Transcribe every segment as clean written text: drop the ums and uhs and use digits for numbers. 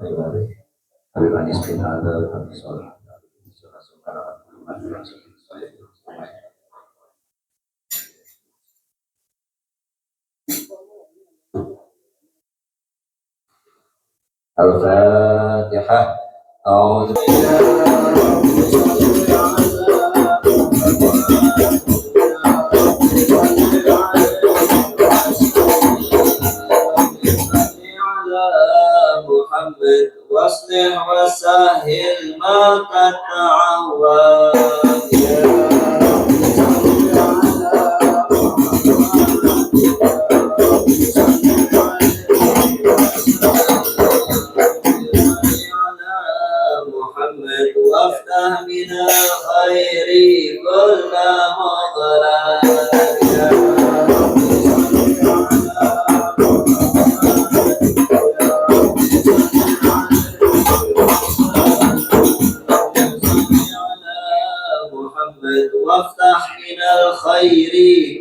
Habib Anis bin Adel, Habib Soleh, Al-Fatihah. A'udzu Muhammad waslih wasahil ma tata'awwad ya Muhammad waftah bina khairi kulla madlan ya وافتح من الخير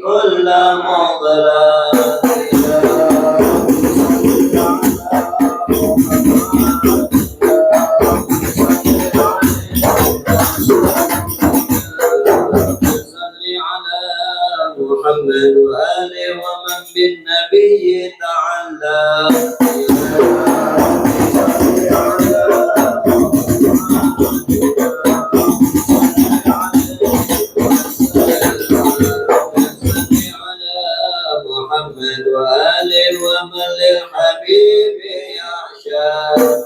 كل مضلات صل على محمد وآله ومن بالنبي تعلق محمد وآله ومن للحبيب يعشق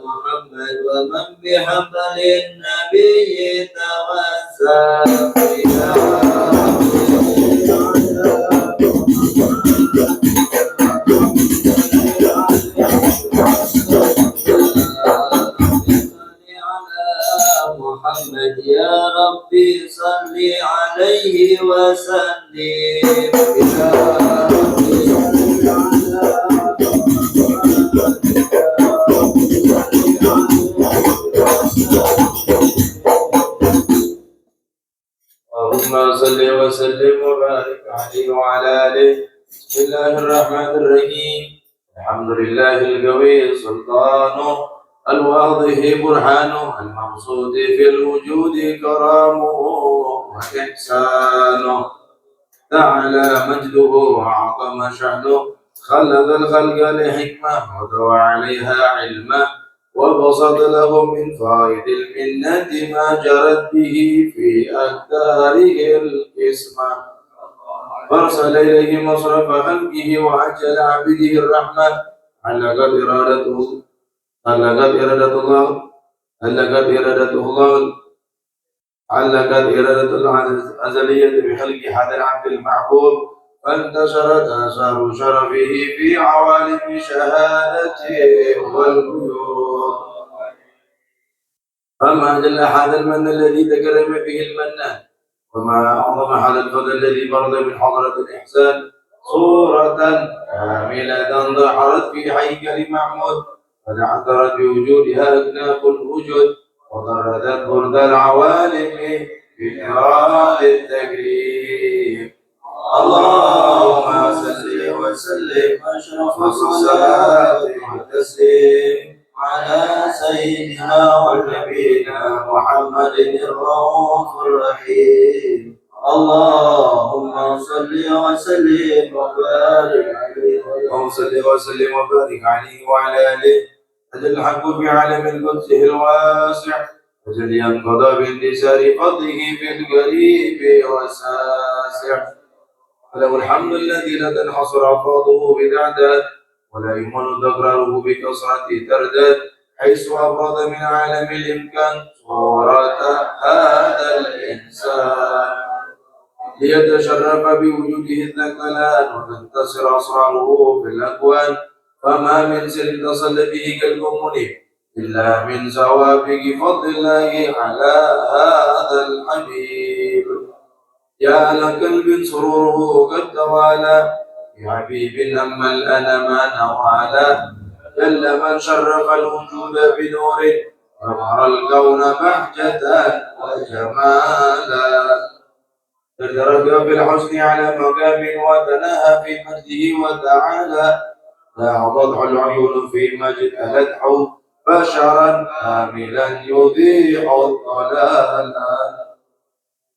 محمد ومن بحبل النبي توسل محمد يا ربي صل عليه وسلم يا ربي صل اللهم صل وسلم وبارك عليه وعلى آله. بسم الله الرحمن الرحيم. الحمد لله القوي سلطانه الواضح برهانه المقصود في الوجود كرامه وإحسانه تعالى مجده وعظم شأنه خلق الخلق لحكمة وضوى عليها علمه وبسط لهم من فائد المنة ما جرت به في أكثاره القسمة فارسل إليه مصرف خلقه وعجل عبده الرحمة علقت إرادته علقت إرادة الله الأزلية بخلق هذا العبد المحبوب فانتشرت آثار شرفه في عوالم شهادته والغيوب. فما جل هذا المن الذي تكرم به المنان وما أعظم هذا الفضل الذي برد من حضرة الإحسان صورة كاملة ظهرت في هيكل محمود فتعثرت بوجودها أكناف الوجود وطردت برد العوالم بنيران التكريم. اللهم صل وسلم أشرف الصلاة والتسليم على سيدنا ونبينا محمد الرؤوف الرحيم. اللهم صل وسلم وبارك عليه وعلى آله. أجل الحق في عالم القدس الواسع أجل ينقضى بانتصار فضله في القريب والساسع. وله الحمد الذي لا تنحصر أفراده بتعداد ولا يمن تكراره بكثرة تردد حيث أفرد من عالم الإمكان صورة هذا الإنسان ليتشرف بوجوده الثقلان وتنتصر أسراره في الأكوان. فما من سر اتصل به قلب منيب إلا من سوابق فضل الله على هذا الحبيب. يا لقلب سروره قد توالى بحبيب أما الأنام نوالا جل من شرف الوجود بنور أظهر الكون بهجة وجمالا تدرج بالحسن على مقام وتناهى في مجده وتعالى لا تضح العيون في مجد ألته بشرا كاملا يضيع الضلال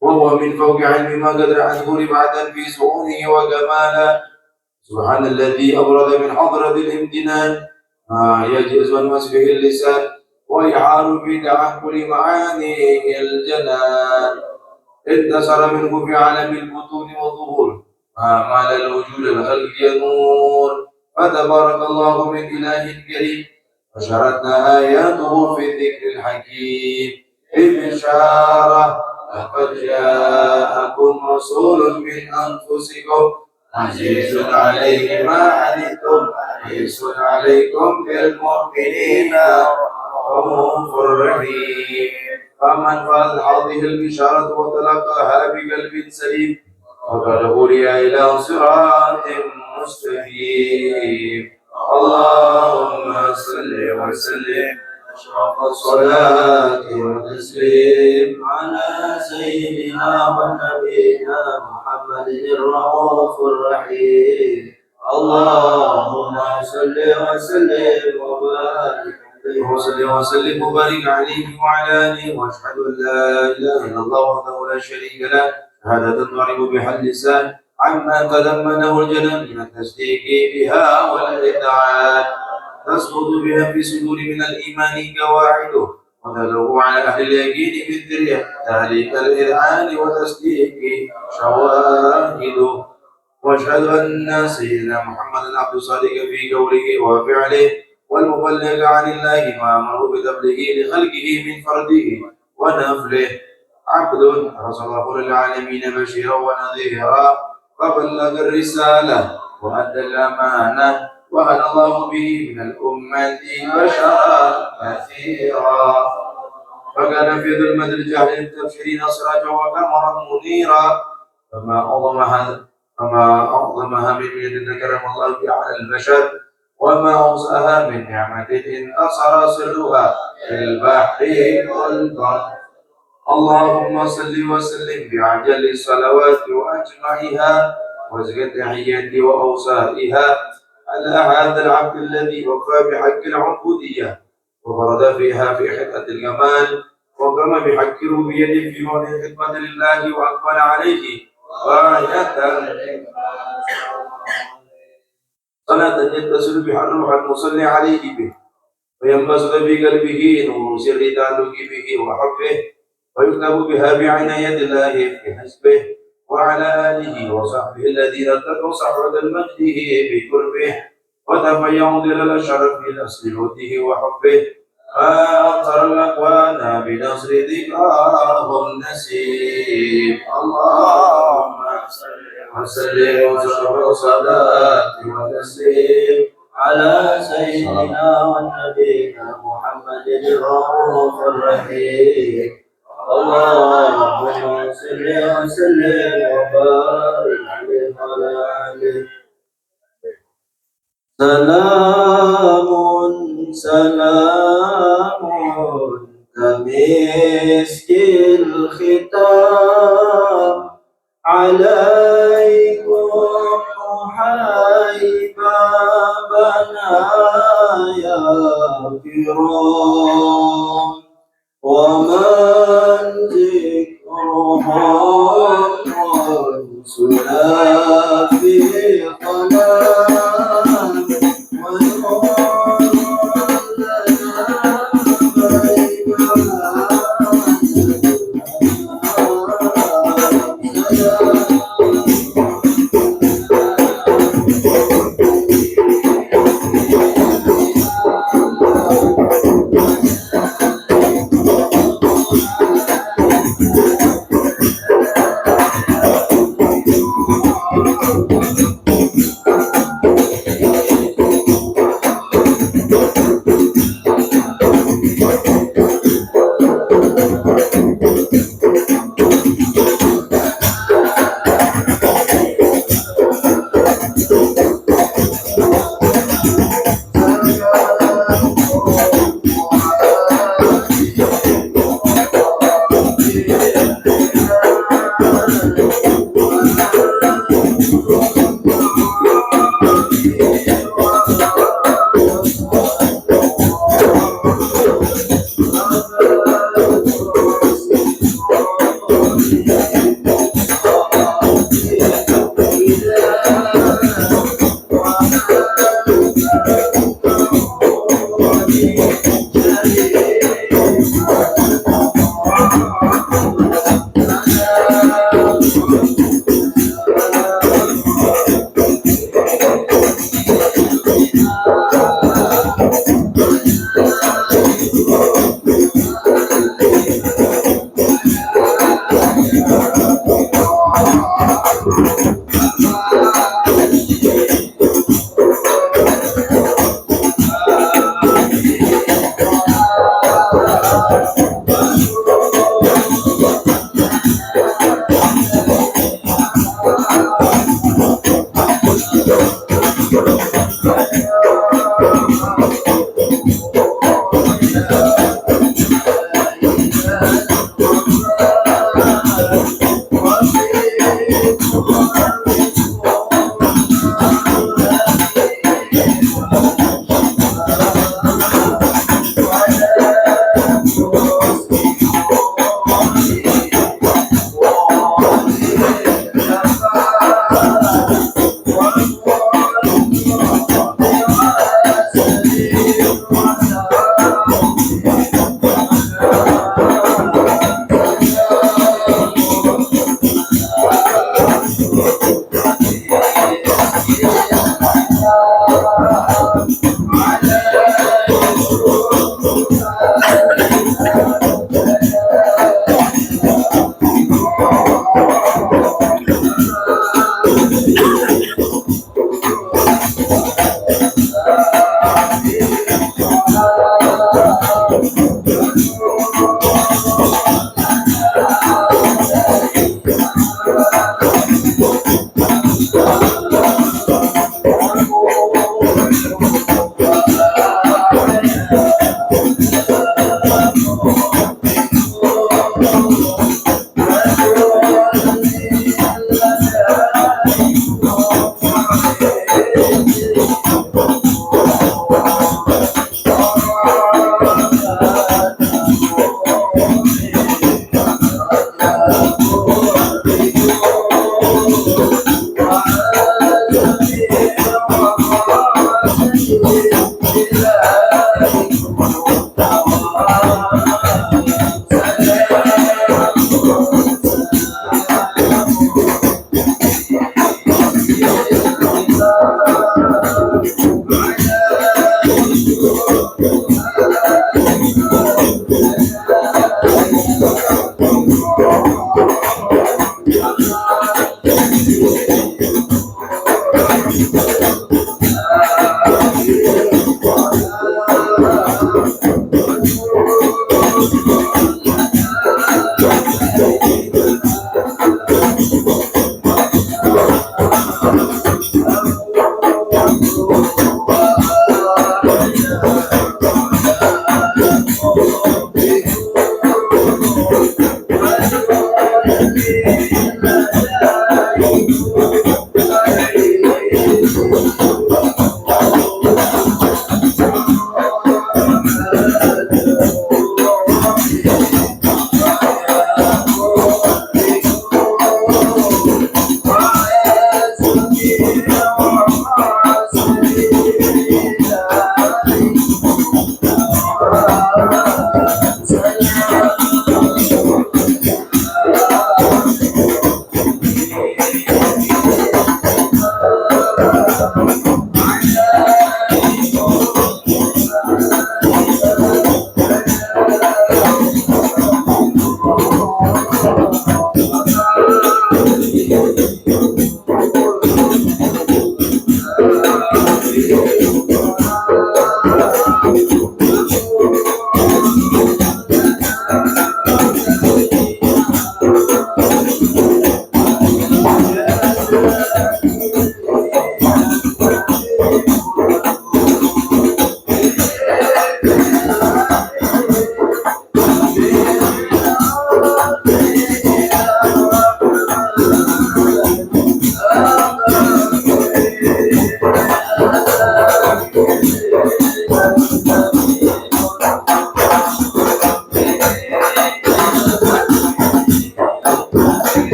وهو من فوق علم ما قدر عنه رفعة في سعونه وكمالا سبحان الذي أبرد من حضرة الامتنان ما يجوز من وصفه اللسان ويحار في تعقل معاني الجنان انتصر منه في عالم البطون والظهور ما مال الوجود الخلق نور فتبارك الله من إله كريم بشرتنا آياته في الذكر الحكيم ببشارة لقد جاءكم رسول من أنفسكم عزيز عليه ما عنتم حريص عليكم بالمؤمنين رؤوف رحيم فمن فاز هذه البشارة وتلقاها بقلب سليم فقد هدي إلى صراط مستقيم اللهم صل وسلم أشرف الصلاة والتسليم على سيدنا ونبينا محمد الرؤوف الرحيم اللهم صل وسلم وبارك وسلم وبارك عليه وعلى آله وأشهد أن لا إله إلا الله وحده لا شريك له شهادة تعرف بها اللسان عما تضمنه الجنان من التصديق بها والإطاعات تسقط بها في صدور من الإيمان قواعده وتدعو على أهل اليقين بالذرية ذلك الإذعان وتصديق شواهده واشهد أن سيدنا محمد عبد الصادق في قوله وفعله والمبلغ عن الله ما أمره بتبليغه لخلقه من فرده ونفله عبد أرسل الله للعالمين بشيرا ونذيرا فبلغ الرسالة وأدى الأمانة وهدى الله به من الأمة بشرا كثيرا فكان في ظلمة الجهل التبشير سراجا وقمرا منيرا فما أعظمها من بيد كرم الله بها على البشر وما أوسعها من نعمة انتصر سرها في البحر والبر اللهم صل وسلم بعجل الصلوات وأجمعها وزكى التحيات وأوصائها على هذا العبد الذي وفى بحق العبودية وبرد فيها في خدمة الجمال وقام بحق ربوبيته في موضع الخدمة لله وأقبل عليه غاية صلاة يتصل بها الروح المصلي عليه به وينبسط في قلبه نور سر تعلق به وحبه ويكتب بها بعناية الله في حسبه وعلى آله وصحبه الذين اتقوا صحوة المجد بقربه وتفيعوا ظلال الشرف في نسل وده وحبه فأنصر الأكوان بنصر ذكراهم نسيب اللهم وسلم وشكر صلاة وتسليم على سيدنا ونبينا محمد الرؤوف الرحيم اللهم صل وسلم وبارك عليه وعلى آله سلام كمسك الختام عليكم حبابنا يا كرام ومن ذكرهم وانسنا في قلام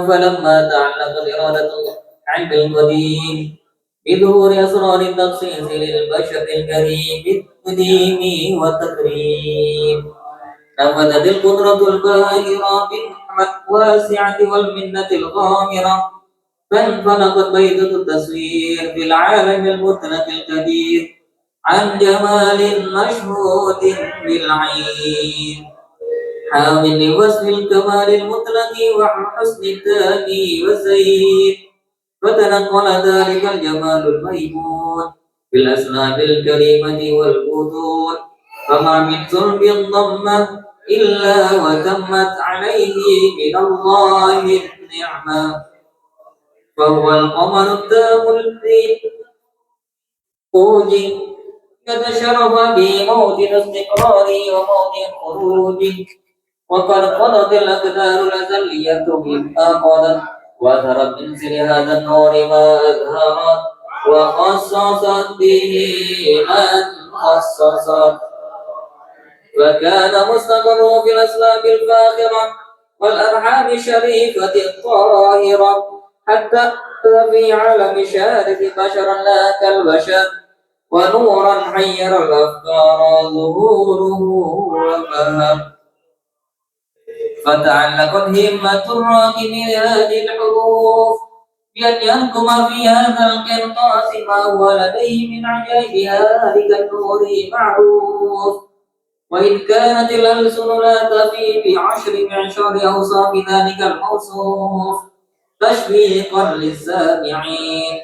فلما تعلق الإرادة عند القديم بظهور أسرار التخصيص للبشر الكريم بالتقديم والتكريم نفذت القدرة الباهرة بالنعمة الواسعة والمنة الغامرة فانفلقت بيضة التصوير في العالم المطلق الكبير عن جمال مشهود بالعين حامل لوصف الكمال المطلق وحسن التام والزين فتنقل ذلك الجمال الميمون بالأسناد الكريمة والبطون فما من ذنب ضمه إلا وتمت عليه من الله النعمة فهو القمر التام الذي أوجد يتشرف بموت الاستقرار وموت الخروج وقد قضت الأقدار الأزلية مما قضت وأظهرت من سر هذا النور ما أظهرت وخصصت به من خصصت فكان مستقره في الأسباب الفاخرة والأرحام الشريفة الطاهرة حتى في عالم شارف بشرا لا كالبشر ونورا حير الأفكار ظهوره وفهم فتعلقت همة الراكب هذه الحروف بأن ينقم في هذا القرطاس ما هو لديه من عجائب ذلك النور معروف وإن كانت الألسن لا تفي بعشر معشار أوصاف ذلك الموصوف تشويقا للسامعين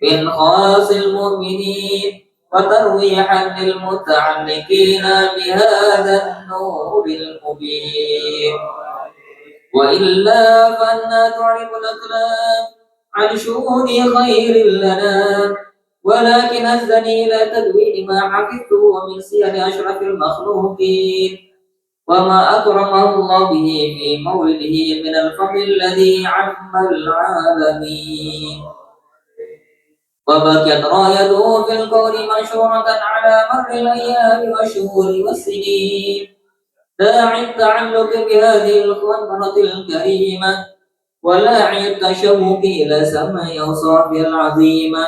من خاص المؤمنين وترويحا للمتعلقين بهذا النور المبين وإلا فأنا تعرف الأقلام عن شؤون خير لنا ولكن أزدني إلى تدوين ما حفظته ومن سير أشرف المخلوقين وما أكرمه الله به في مولده من الفضل الذي عم العالمين وبكت رايته في الكون منشورة على مر الأيام والشهور والسنين داعي التعلق بهذه الخضرة الكريمة ولاعي التشوق إلى سماء أوصافها العظيمة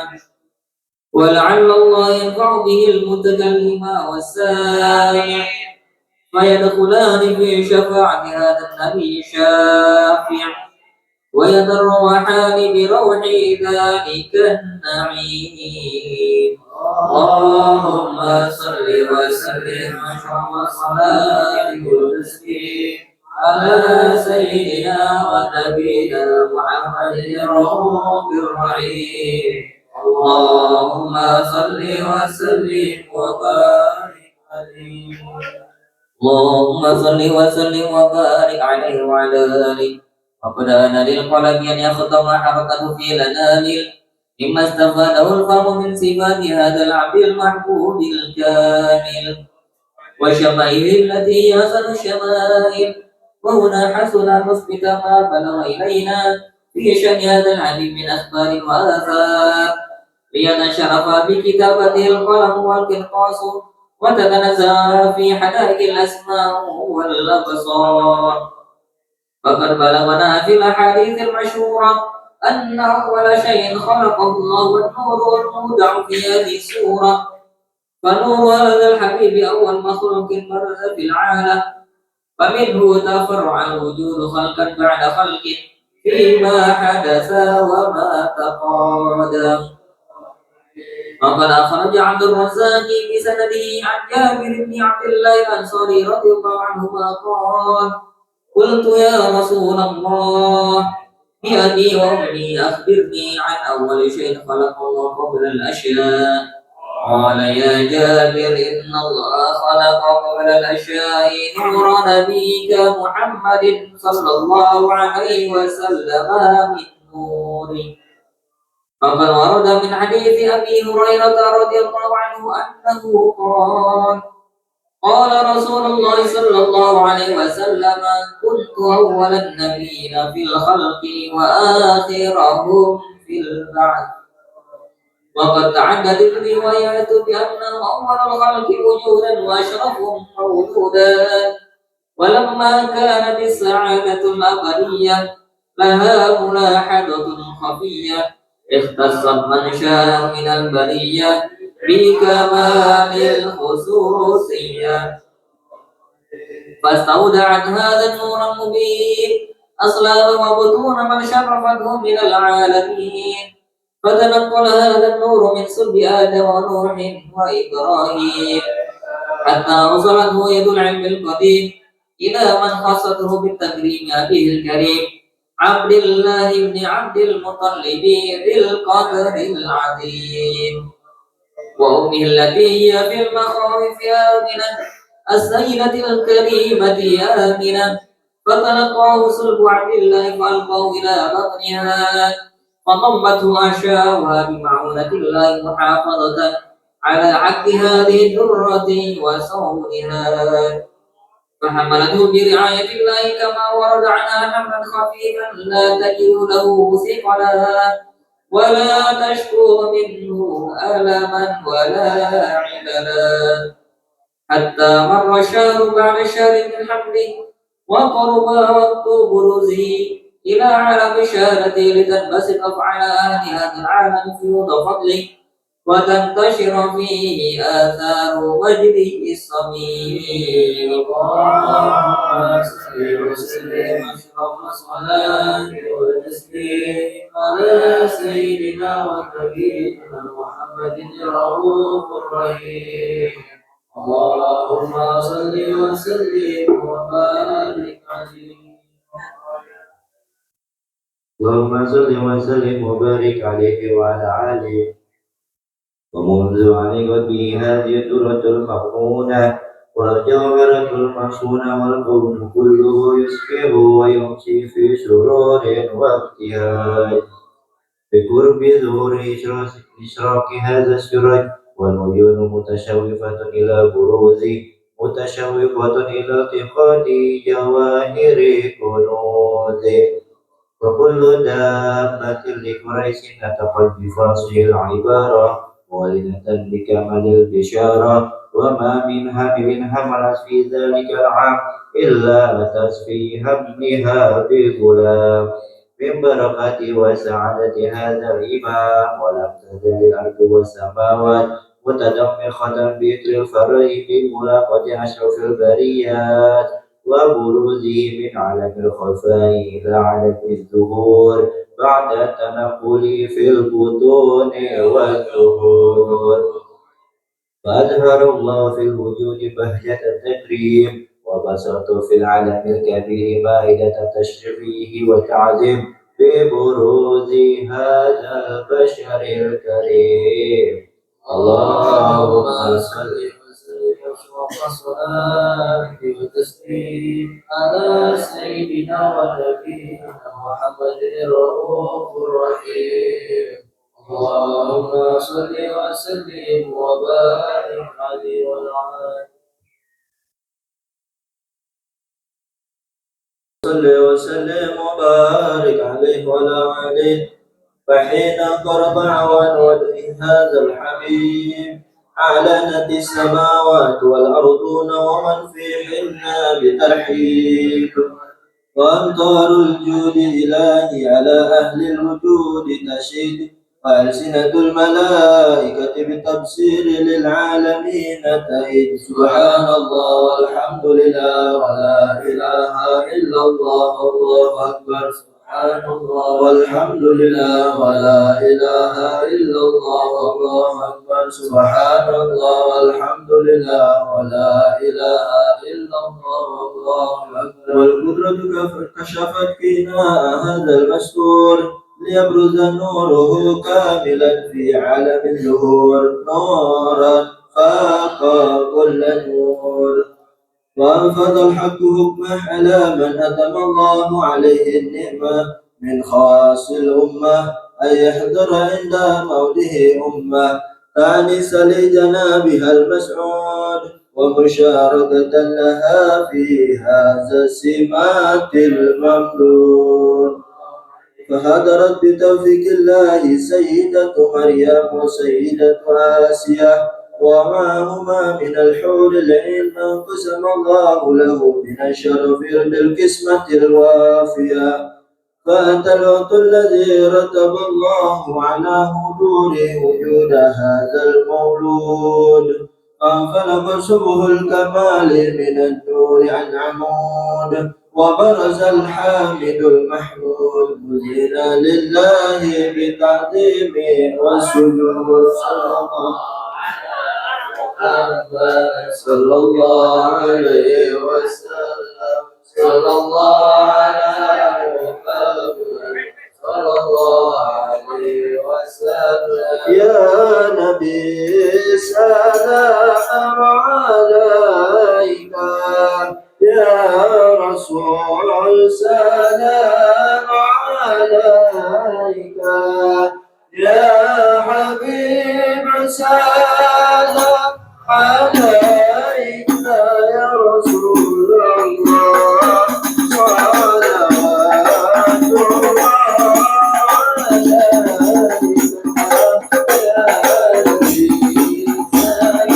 ولعل الله ينفع به المتكلم والسامع فيدخلان في شفاعة هذا النبي الشافع ويتروحان بروح ذلك النعيم اللهم صل وسلم وصلاة وتسليم على سيدنا ونبينا محمد الرؤوف الرحيم اللهم صل وسلم وبارك عليه اللهم صل وسلم وبارك عليه وعلى آله. وقد آن للقلم أن يخطم حركته في الأنامل مما استفاده الفهم من صفات هذا العبد المحبوب الكامل وشمائل التي هي أحسن الشمائل. وهنا حسن نثبت ما بلغ إلينا في شأن هذا العليم من أخبار وآثار ليتشرف بكتابته القلم والقرطاس وتتنزه في حدائق الأسماء والأبصار. فقد بلغنا في الأحاديث المشهورة أن أول شيء خلقه الله النور والمودع في هذه السورة. فنور هذا الحبيب أول مخلوق برز في العالم فمنه تفرع الوجود خلقا بعد خلق فيما حدث وما تقادم. وقد أخرج عبد الرزاق بسنده عن جابر بن عبد الله الأنصاري رضي الله عنهما قال: قلت يا رسول الله بأبي وأمي أخبرني عن أول شيء خلق الله قبل الأشياء. قال: يا جابر إن الله خلق قبل الأشياء نور نبيك محمد صلى الله عليه وسلم من نوره. فقد ورد من حديث أبي هريرة رضي الله عنه أنه قال: قال رسول الله صلى الله عليه وسلم: كنت أول النبيين في الخلق وآخرهم في البعث. وقد تعددت الروايات بأنه أول الخلق وجودا وأشرفهم موجودا. ولما كانت السعادة الأبدية لها ملاحظة خفية اختصت من شاء من البرية بكمال الخصوصية فاستودعت هذا النور المبين أصلاب وبطون من شرفته من العالمين. فتنقل هذا النور من صلب آدم ونوح وإبراهيم حتى وصلته يد العلم القديم إلى من خصته بالتكريم أبيه الكريم عبد الله بن عبد المطلب ذي القدر العظيم وأمه التي هي في المخاوف آمنة السيدة الكريمة آمنة. فتلقاه صلب عبد الله فألقاه إلى بطنها فضمته أشاؤها بمعونة الله محافظة على عقد هذه الدرة وصونها. فحملته برعاية الله كما ورد عنها حملا خفيفا لا تجد له ثقلا ولا تشكو منه ألما ولا عللا حتى مر شهر بعد شهر من حمله وقرب وقت بروزه إلى عالم بشارته لتنبسط على أهل هذا العالم فيوض فضله وتنتشر فيه آثار مجده الصميم. اللهم صل وسلم أشرف الصلاة والتسليم على سيدنا ونبينا محمد الرؤوف الرحيم. اللهم صل وسلم وبارك عليه. اللهم صل وسلم وبارك عليه وعلى آله. ومنذ علقت به هذه الدرة المغنونة والجوهرة المحصونة والكون كله يسبح ويمسي في سرور وابتهاج بقرب ظهور إشراق هذا السراج والعيون متشوفة إلى بروزه متشوقة إلى التقاط جواهر كنوزه. وكل دابة لقريش نطقت بفصل العبارة مولدة بكمال البشارة وما من حمل حملت في ذلك العام إلا أتت في حملها بغلام من بركة وسعادة هذا الإمام. ولم تزل الأرض والسماوات متدمخة بإثر الفرح بملاقاة أشرف البريات وبروزه من عالم الخفاء إلى عالم الظهور بعد التنقل في البطون والظهور. فأظهر الله في الوجود بهجة التكريم وبسط في العالم الكبير مائدة تشريفه وتعظيم ببروز هذا البشر الكريم. اللهم صل وسلم والصلاة والتسليم على سيدنا ونبينا محمد الرؤوف الرحيم. اللهم صل وسلم وبارك عليه وعلى صل وسلم وبارك عليه وعلى آله. فحين قرب عوان وجه هذا الحبيب أعلنت السماوات والأرضون ومن فيهن بترحيب، وأمطار الجود إلهي على أهل الوجود تشيد، وألسنة الملائكة بتبصير للعالمين تهيد. سبحان الله والحمد لله ولا إله إلا الله والله أكبر. سبحان الله والحمد لله ولا إله إلا الله والله أكبر. سبحان الله والحمد لله ولا إله إلا الله والله أكبر. والقدرة كشفت فينا هذا المستور ليبرز نوره كاملا في عالم الظهور، نورا فاق كل نور. وأنفذ الحق حكمه على من أتم الله عليه النعمة من خواص الأمة أن يحضر عند موته أمة تانس لجنابها المسعود، ومشاركة لها في هذا السمات الممدود. فهدرت بتوفيق الله سيدة مريم وسيدة آسيا ومعهما من الحور العين ما قسم الله له من الشرف بالقسمة الوافية. فأتى الوقت الذي رتب الله على حضوره وجود هذا المولود، فانفلق شبه الكمال من النور عن عمود، وبرز الحامد المحمود مزينا لله بتعظيم والسجود. صلى الله عليه وسلم. صلى الله عليه وسلم. صلى الله عليه وسلم. يا نبي سلام عليك، يا رسول سلام عليك، يا حبيب سلام عليك، يا رسول الله صلوات الله عليك، يا نبي سلام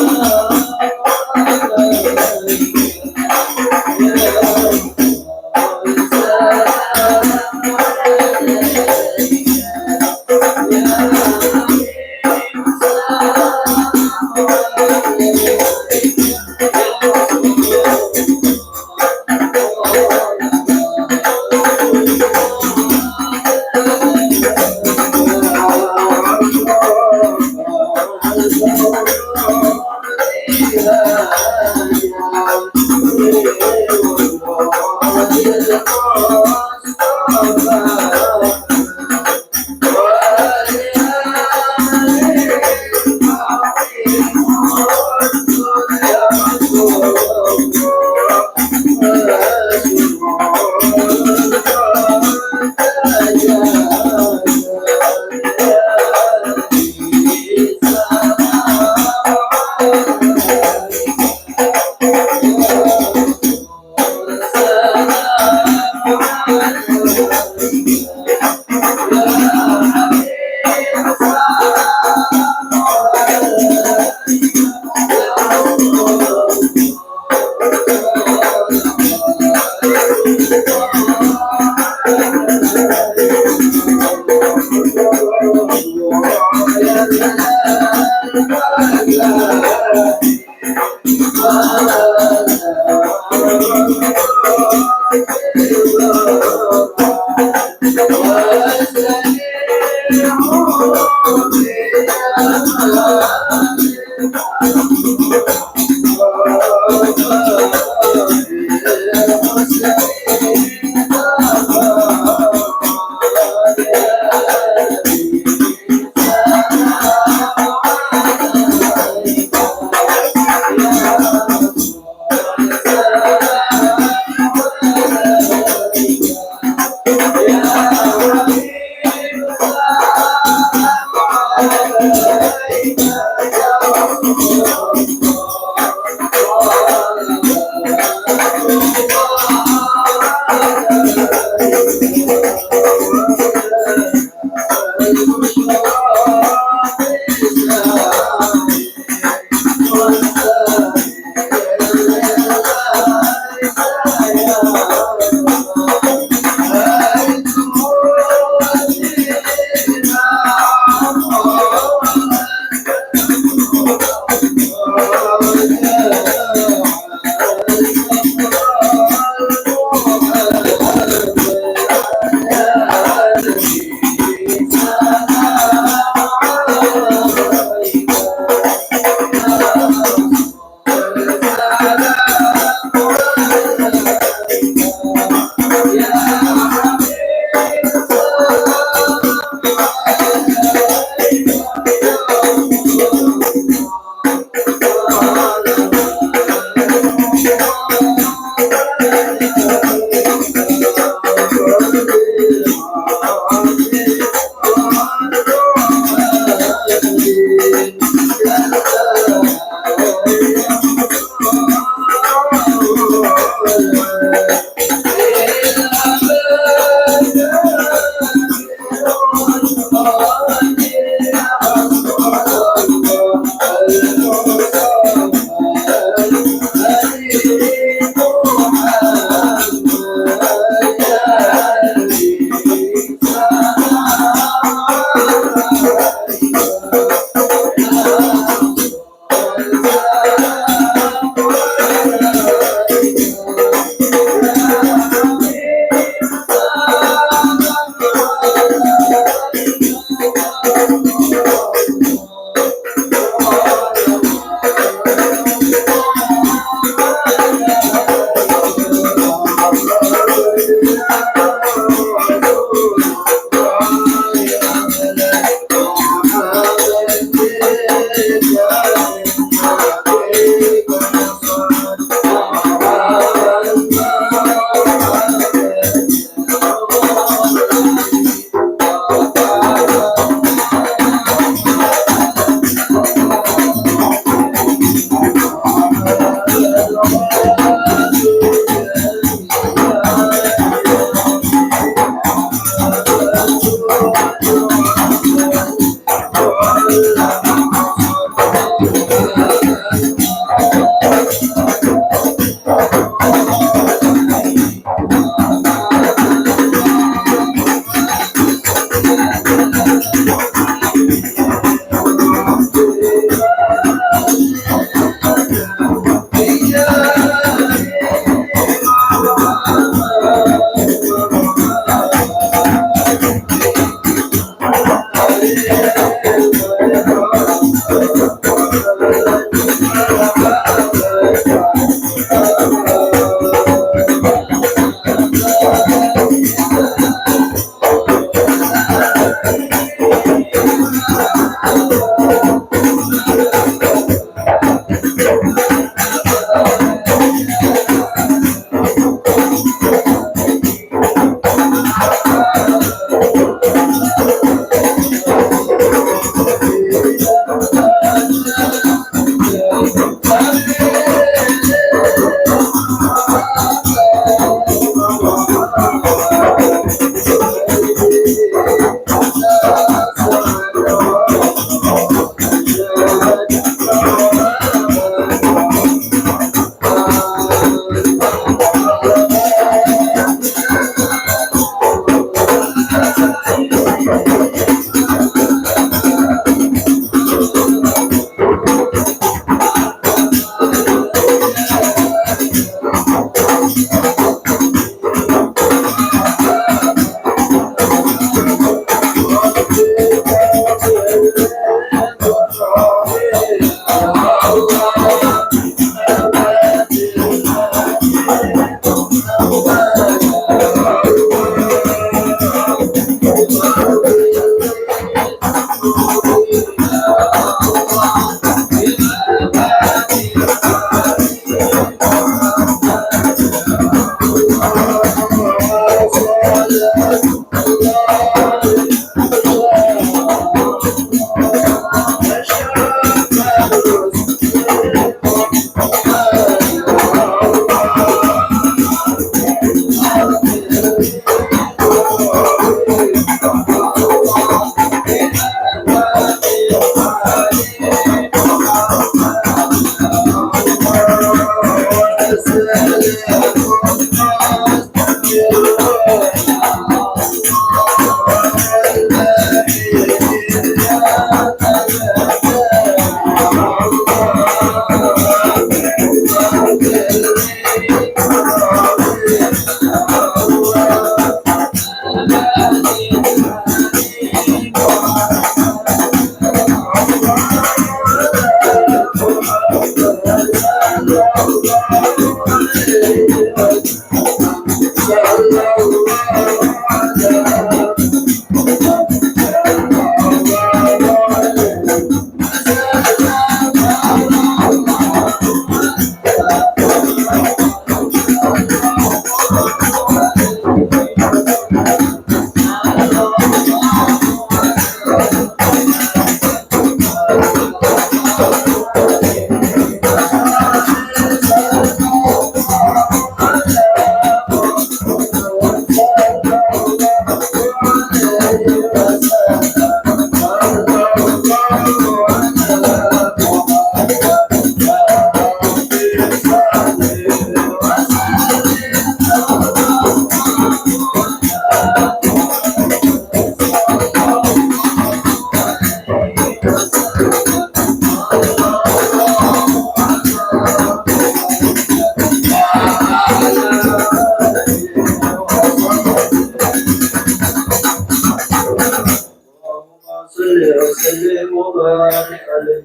صل وسلم وبارك عليه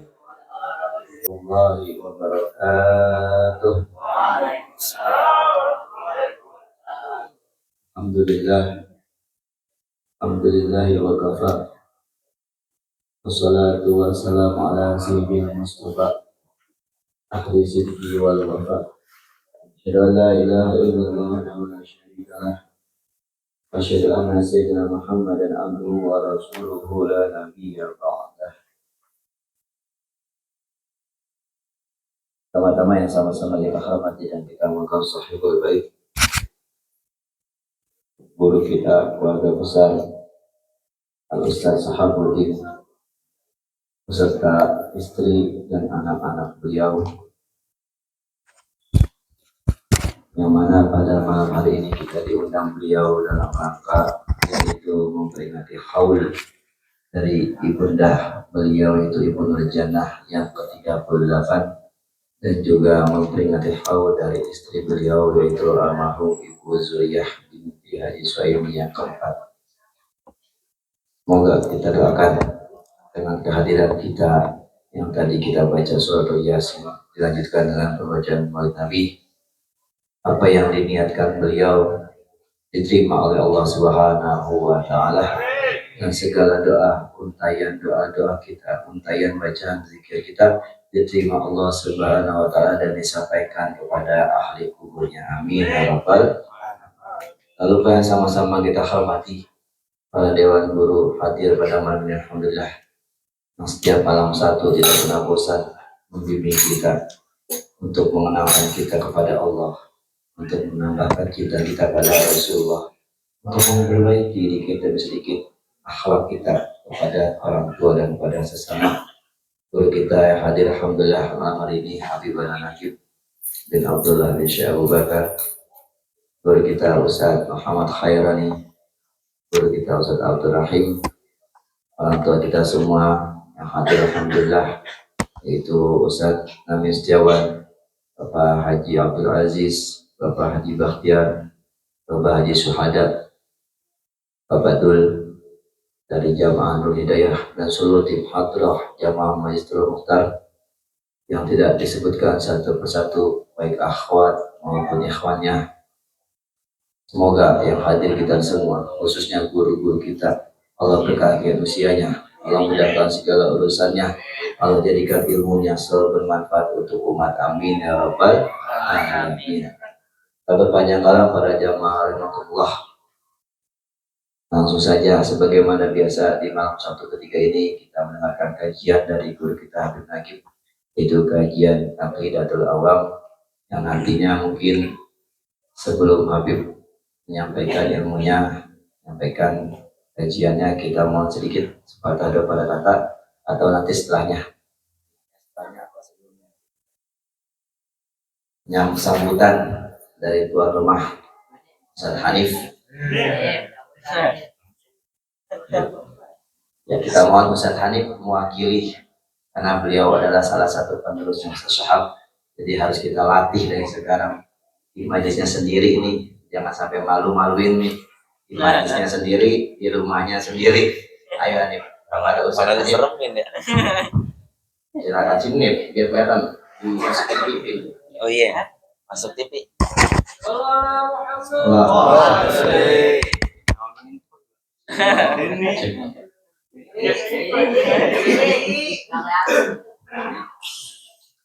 الله وبركاته. Alhamdulillah, alhamdulillah wa kafa. Wassalatu wassalamu ala sayyidina Mustafa ahli sidqi wal wafa. Asyhadu an la ilaha illallah wa la syarika lah. Asyhadu anna sayyidina Muhammadan abduhu wa rasuluhu la nabiyya ba'dah. Teman-teman yang sama-sama kita hormati dan kita mengkau sahibul bait, guru kita, keluarga besar Al-Ustaz Sahabuddin beserta istri dan anak-anak beliau, yang mana pada malam hari ini kita diundang beliau dalam rangka yaitu memperingati haul dari ibunda beliau yaitu Ibu Nur Jannah yang ke-38, dan juga memperingati haul dari istri beliau yaitu almarhum Ibu Zuriyah binti Haji Suhaimi yang keempat. Semoga kita doakan dengan kehadiran kita yang tadi kita baca surat Yasin, dilanjutkan dengan pembacaan Maulid Nabi, apa yang diniatkan beliau diterima oleh Allah Subhanahu wa Ta'ala, dan segala doa, untayan doa-doa kita, untayan bacaan zikir kita diterima Allah Subhanahu wa Ta'ala dan disampaikan kepada ahli kuburnya. Amin ya rabbal. Lalu yang sama-sama kita hormati para dewan guru hadir pada malam ini, alhamdulillah, yang setiap malam satu tidak pernah bosan membimbing kita untuk mengenalkan kita kepada Allah, untuk menambahkan kita pada Rasulullah, untuk memperbaiki diri kita sedikit akhlak kita kepada orang tua dan kepada sesama. Guru kita yang hadir alhamdulillah malam hari ini Habibana Nakib bin Abdullah bin Syekh Abu Bakar, guru kita Ustaz Muhammad Khairani, guru kita Ustaz Abdul Rahim, orang tua kita semua yang hadir alhamdulillah, yaitu Ustaz Namin Setiawan, Bapak Haji Abdul Aziz, Bapak Haji Bakhtiar, Bapak Haji Suhada, Bapak Dul dari Jamaah Nur Hidayah, dan seluruh tim hadrah Jamaah Majelisul Mukhtar yang tidak disebutkan satu persatu, baik akhwat maupun ikhwannya. Semoga yang hadir kita semua, khususnya guru-guru kita, Allah berkahi usianya, Allah mudahkan segala urusannya, Allah jadikan ilmunya selalu bermanfaat untuk umat. Amin ya rabbal alamin. Berpanjang kalam para jamaah rahmatullah. Langsung saja sebagaimana biasa di malam Sabtu ketiga ini kita mendengarkan kajian dari guru kita Habib Nakib, yaitu kajian Aqidatul Awam, yang nantinya mungkin sebelum Habib menyampaikan ilmunya, menyampaikan kajiannya, kita mohon sedikit sepatah dua pada kata, atau nanti setelahnya yang sambutan dari tuan rumah Ustaz Hanif. Ya, kita mohon Ustaz Hanif mewakili, karena beliau adalah salah satu penerusnya Ustaz Syahab, jadi harus kita latih dari sekarang di majelisnya sendiri ini, jangan sampai malu-maluin nih di majelisnya sendiri, di rumahnya sendiri. Ayo Hanif, kalau ada Ustaz Hanif silakan sini biar kelihatan masuk TV. Oh iya, masuk TV.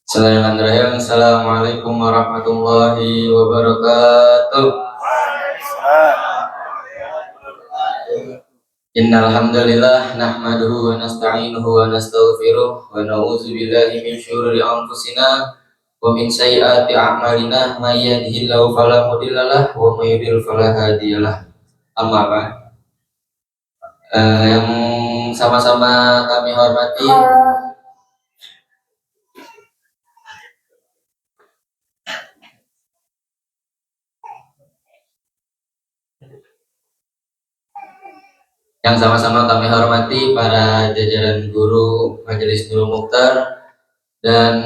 Bismillahirrahmanirrahim. Assalamualaikum warahmatullahi wabarakatuh. Innal hamdalillah nahmaduhu wa nasta'inuhu wa nastaghfiruh wa na'udzu billahi min syururi anfusina wa min sayyiati a'malina, may yahdihillahu fala mudhillalah wa may yudhlil fala hadiyalah. Amma ba'd. Yang sama-sama kami hormati, Yang sama-sama kami hormati para jajaran guru Majelis Nurul Mukhtar dan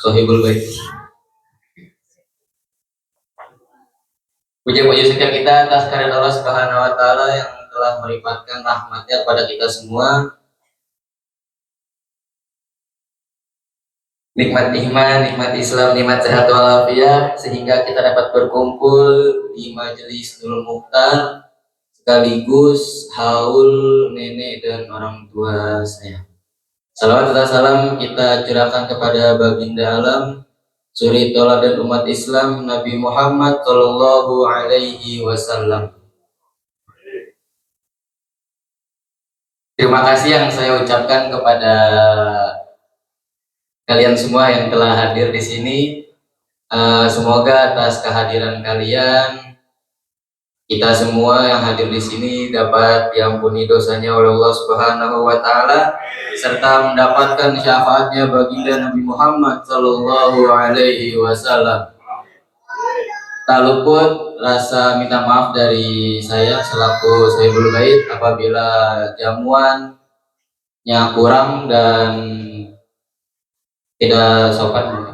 Sohibul Bait. Puji-puji syukur kita atas kehadirat Allah Subhanahu wa taala yang telah melimpahkan rahmatnya kepada kita semua. Nikmat iman, nikmat Islam, nikmat sehat walafiat, sehingga kita dapat berkumpul di Majelis Nurul Mukhtar sekaligus haul nenek dan orang tua saya. Salawat dan salam kita curahkan kepada baginda alam, suri tauladan umat Islam, Nabi Muhammad Shallallahu Alaihi Wasallam. Terima kasih yang saya ucapkan kepada kalian semua yang telah hadir di sini. Semoga atas kehadiran kalian, kita semua yang hadir di sini dapat diampuni dosanya oleh Allah Subhanahu wa taala serta mendapatkan syafaatnya baginda Nabi Muhammad Shallallahu Alaihi Wasallam. Tak luput rasa minta maaf dari saya selaku Sohibul Bait apabila jamuannya kurang dan tidak sopan.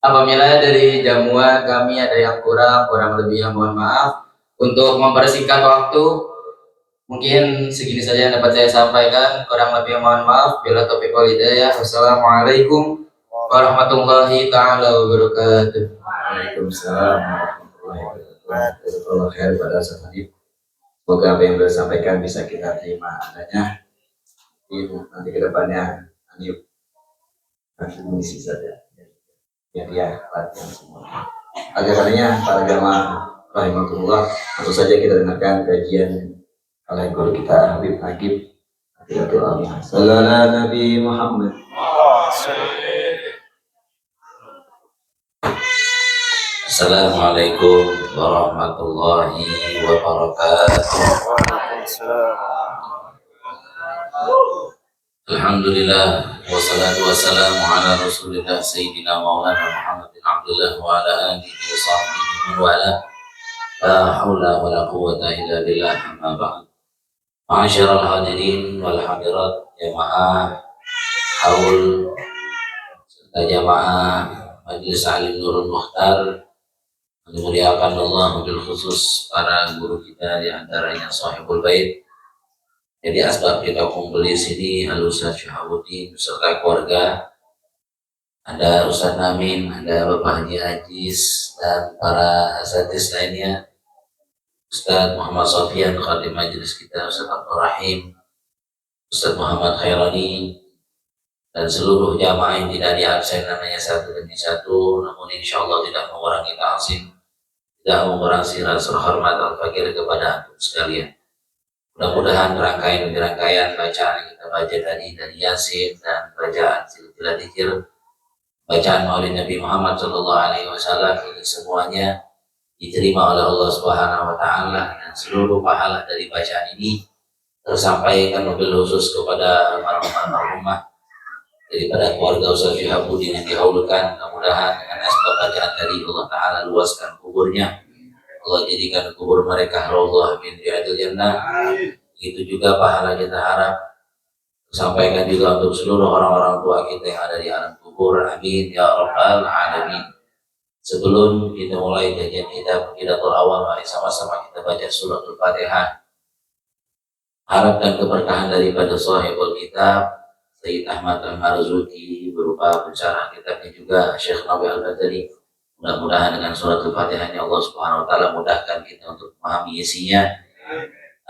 Apabila dari jamuan kami ada yang kurang lebihnya mohon maaf. Untuk mempersingkat waktu, mungkin segini saja yang dapat saya sampaikan. Kurang lebih mohon maaf. Bila taufiq wal hidayah. Wassalamualaikum warahmatullahi taala wabarakatuh. Waalaikumsalam warahmatullahi wabarakatuh. Allah khair pada sahabat. Semoga apa yang beliau sampaikan bisa kita terima adanya. Nanti kedepannya Anip nanti mengisi saja. Ya dia latihan semua. Agar katanya para jamaah rahimahullah, tentu saja kita dengarkan kajian oleh guru kita Habib Agib Hadiatul Alimah. Sallallahu Nabi Muhammad. Assalamualaikum warahmatullahi wabarakatuh. Alhamdulillah wassalatu wassalamu ala Rasulillah Sayyidina Maulana Muhammad bin Abdullah wa ala alihi wa sahbihi wa ala la hawla wa la quwwata illa billah amma ba'd. Ma'asyiral hadirin wal hadirat jamaah haul serta jamaah Majelis Alim Nurul Mukhtar, dimuliakan Allah bil khusus para guru kita di antaranya Sohibul Bait. Jadi asbab kita kumpul di sini ada Ustaz Syahabuddin beserta keluarga, ada Ustaz Namin, ada Bapak Haji Ajis dan para asatidz lainnya, Ustaz Muhammad Sofian khadim majelis kita, Ustaz Abdul Rahim, Ustaz Muhammad Khairani, dan seluruh jamaah yang tidak diabsen namanya satu demi satu, namun insya Allah tidak mengurangi ta'zim, tidak mengurangi rasa hormat al-fakir kepada antum sekalian. Mudah-mudahan rangkaian bacaan yang kita baca tadi dari Yasin dan bacaan silsilah dzikir, bacaan Maulid Nabi Muhammad Shallallahu Alaihi Wasallam ini semuanya diterima oleh Allah Subhanahu Wa Taala, dan seluruh pahala dari bacaan ini tersampaikan mobil khusus kepada almarhumah daripada keluarga Ustaz Syahabuddin yang dihaulikan. Mudah-mudahan dengan asbab bacaan tadi Allah Taala luaskan kuburnya, Allah jadikan kubur mereka raudhah min riyadil jannah. Itu juga pahala kita harap sampaikan juga untuk seluruh orang-orang tua kita yang ada di alam kubur. Amin ya rabbal alamin. Sebelum kita mulai kajian kita awal, mari sama-sama kita baca suratul Fatihah. Harap dan keberkahan daripada sahibul kitab Sayyid Ahmad Al-Marzuki berupa pensyarah kitabnya juga Syekh Nabi Al-Badri. Mudah-mudahan dengan suratul Fatihahnya Allah Subhanahu wa taala mudahkan kita untuk memahami isinya.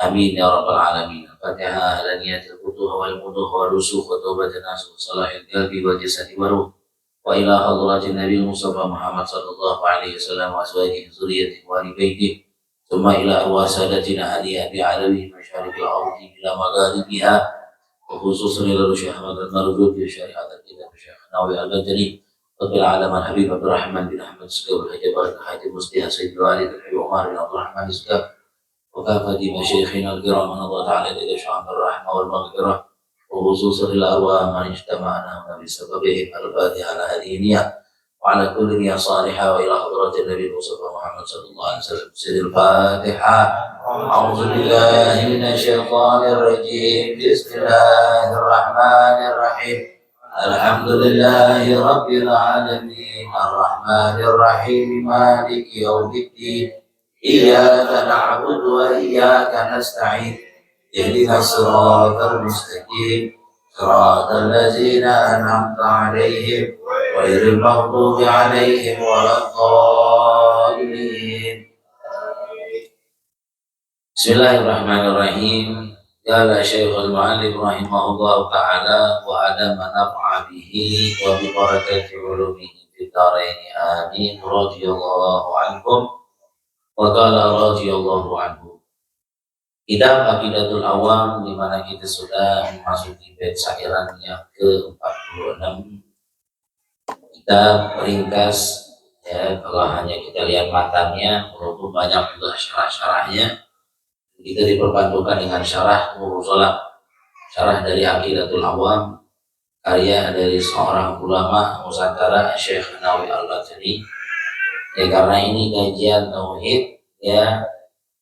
Amin ya rabbal alamin. Al-Fatihah ala niyatil futuh wal muduh wal rusukh wa taubatin nasuh salahil qalbi wal jasadi wa ruh wa ila hadratin Nabi Mustafa Muhammad sallallahu alaihi wasallam wa azwajihi dzurriyyatihi wa ahli baitihi thumma ila arwah sadatina aliyah bi alawi masyariqil ardi ila magharibiha wa khususan ila Syekh Ahmad Al-Marzuki syariat kitab Syekh Nawawi Al-Badri Rabbil Alamin Habib Abdul Rahman bin Ahmad Segaf Haji Barakah Haji Mustihah Sayyid Walid Habib Umar bin Abdul Rahman Segaf wa kafati masyayikhina al-kiram Allah Ta'ala jalla sya'an ar-rahmah wal maghfirah wa khususan lil arwah man ijtama'na wa bi sababihim al-fatihah ala hadhihi niyyah wa ala kulli niyyah salihah wa ila hadratin Nabi Mustafa Muhammad sallallahu alaihi wasallam. Siril Fatihah. A'udzu billahi minasyaitonir rajim. Bismillahirrahmanirrahim. Alhamdulillahi rabbil alamin. Arrahmanir rahim. Maliki yaumiddin. Iyyaka na'budu wa iyyaka nasta'in. Ihdinas siratal mustaqim. Siratal ladzina an'amta 'alaihim ghairil maghdubi 'alaihim waladdallin. Bismillahirrahmanirrahim. Qala Syekhul Mu'allif rahimahullahu ta'ala wa adama naf'a bihi wa bi barakati ulumihi fid dharain amin radhiyallahu anhum wa qala radhiyallahu anhu. Kitab Aqidatul Awam, di mana kita sudah memasuki bait syairan yang ke-46. Kita ringkas ya, kalau hanya kita lihat matanya walaupun banyak juga syarah-syarahnya, kita diperbantukan dengan syarah Nurul Salam, syarah dari Aqidatul Awam, karya dari seorang ulama Nusantara, Syekh Nawawi Al-Batani. Ya, karena ini kajian tauhid ya,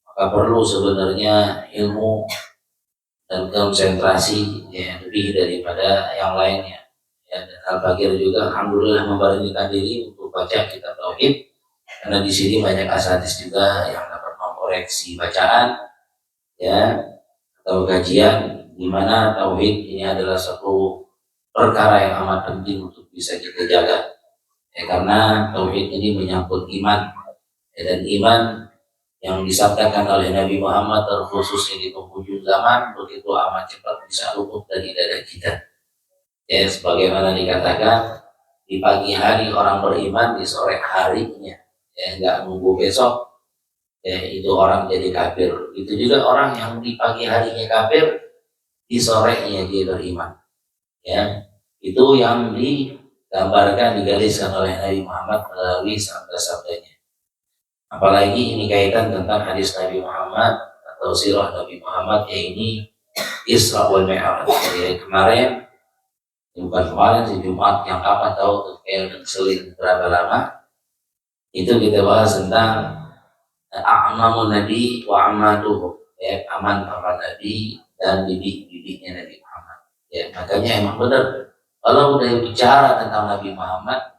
maka perlu sebenarnya ilmu dan konsentrasi ya, lebih daripada yang lainnya ya. Dan Al-Fakir juga alhamdulillah memberanikan diri untuk baca kitab tauhid, karena di sini banyak asatidz juga yang dapat mengkoreksi bacaan ya, atau kajian, di mana tauhid ini adalah satu perkara yang amat penting untuk bisa kita jaga ya, karena tauhid ini menyangkut iman ya, dan iman yang disabdakan oleh Nabi Muhammad terkhususnya di penghujung zaman begitu amat cepat bisa luput dari dada kita ya, sebagaimana dikatakan di pagi hari orang beriman, di sore harinya ya, nggak nunggu besok ya, itu orang jadi kafir. Itu juga orang yang di pagi harinya kafir, di sorenya dia beriman ya. Itu yang digambarkan, digariskan oleh Nabi Muhammad melalui sabda-sabdanya. Apalagi ini kaitan tentang hadis Nabi Muhammad atau sirah Nabi Muhammad, ya ini Isra wal Mi'raj. Jadi kemarin, bukan kemarin sih, Jumat yang kapan tahu kayak seling berapa lama, itu kita bahas tentang a'mamun Nabi wa ammatuhu ya, aman paman Nabi dan bibi-bibinya Nabi Muhammad ya. Makanya emang benar kalau udah bicara tentang Nabi Muhammad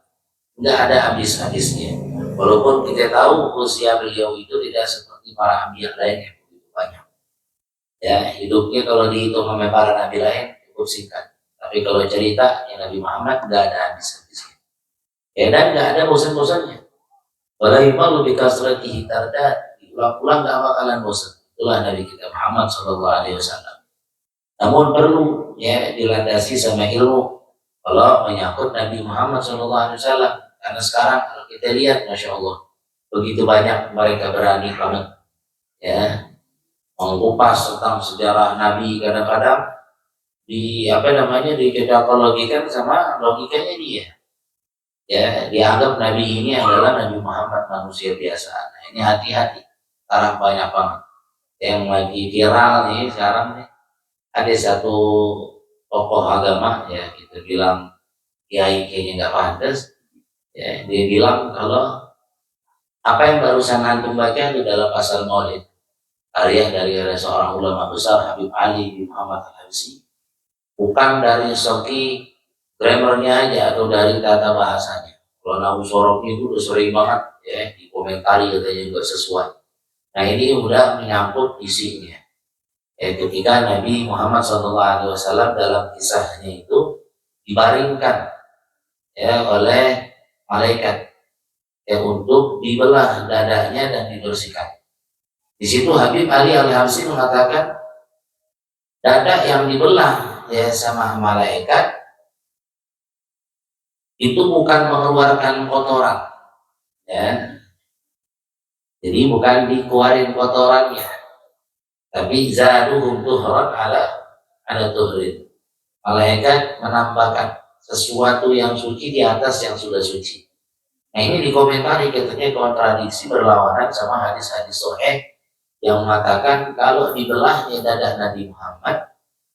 nggak ada habis-habisnya. Walaupun kita tahu usia beliau itu tidak seperti para anbiya lain yang begitu banyak ya, hidupnya kalau dihitung sama para nabi lain cukup singkat, tapi kalau cerita yang Nabi Muhammad nggak ada habis-habisnya ya, dan nggak ada bosan-bosannya. Walau malu bikasratihi tardat, diulang-ulang nggak bakalan bosan. Itulah Nabi kita Muhammad SAW. Namun perlu ya dilandasi sama ilmu kalau menyangkut Nabi Muhammad SAW. Karena sekarang kalau kita lihat, masya Allah, begitu banyak mereka berani banget ya mengupas tentang sejarah Nabi. Kadang-kadang dikekologikan sama logikanya dia. Ya, dianggap Nabi ini adalah Nabi Muhammad manusia biasa. Nah, ini hati-hati. Sekarang banyak banget yang lagi viral nih sekarang nih. Ada satu tokoh agama ya, kita bilang kiai kayaknya nggak pantas. Ya, dia bilang kalau apa yang barusan antum baca itu dalam pasal Maulid, karya dari seorang ulama besar Habib Ali bin Muhammad Al-Habsyi, bukan dari segi grammarnya aja atau dari tata bahasanya. Kalau Nahu Soroknya itu udah sering banget ya dikomentari, katanya juga sesuai. Nah ini udah menyangkut isinya ya, ketika Nabi Muhammad SAW dalam kisahnya itu dibaringkan ya oleh malaikat ya untuk dibelah dadanya dan dibersihkan. Di situ Habib Ali Al-Habsyi mengatakan dada yang dibelah ya sama malaikat itu bukan mengeluarkan kotoran ya, jadi bukan dikeluarin kotorannya, tapi zaduhum tuhran ala tuhrin, malaikat menambahkan sesuatu yang suci di atas yang sudah suci. Nah ini dikomentari, katanya kontradiksi berlawanan sama hadis-hadis sahih yang mengatakan kalau dibelahnya dada Nabi Muhammad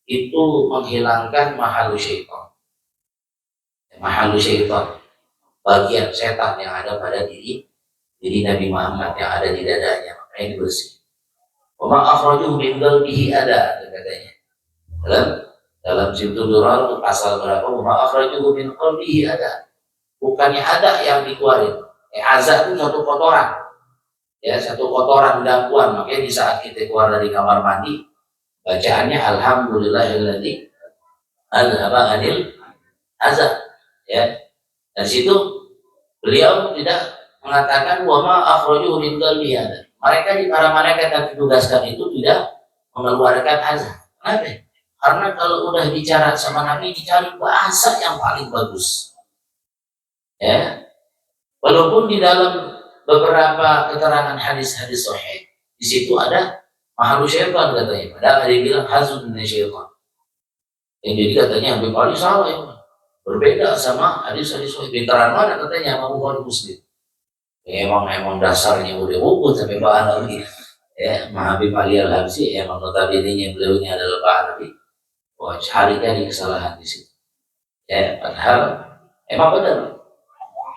itu menghilangkan mahalu syaitan. Mahalu syaitan, bagian setan yang ada pada diri diri Nabi Muhammad yang ada di dadanya, makanya dibersih. Wa ma akhrajuhu min qalbihi ada katanya. Dalam Sibtul Durar pasal berapa? Wa ma akhrajuhu min qalbihi ada. Bukannya ada yang dikeluarin. Azab itu satu kotoran. Ya, satu kotoran gangguan. Makanya di saat kita keluar dari kamar mandi, bacaannya alhamdulillahilladzi azhaba anil azab. Ya. Dari situ beliau tidak mengatakan wa ma akhrajuhu min qalbihi ada. Mereka di para malaikat yang ditugaskan itu tidak mengeluarkan azab. Kenapa? Karena kalau udah bicara sama Nabi dicari bahasa yang paling bagus. Ya, walaupun di dalam beberapa keterangan hadis-hadis sahih di situ ada makhluk syaitan katanya. Padahal ada yang bilang hazun min syaitan. Yang jadi katanya Habib Ali salah ya. Berbeda sama hadis-hadis sahih. Pintaran mana katanya sama Bukhari Muslim. Ya, emang dasarnya udah buku sampai bahan lagi. Ya, Habib Ali Al-Habsyi emang notabene beliau ini adalah bahan. Wah, cari kesalahan di situ. Ya, padahal emang benar.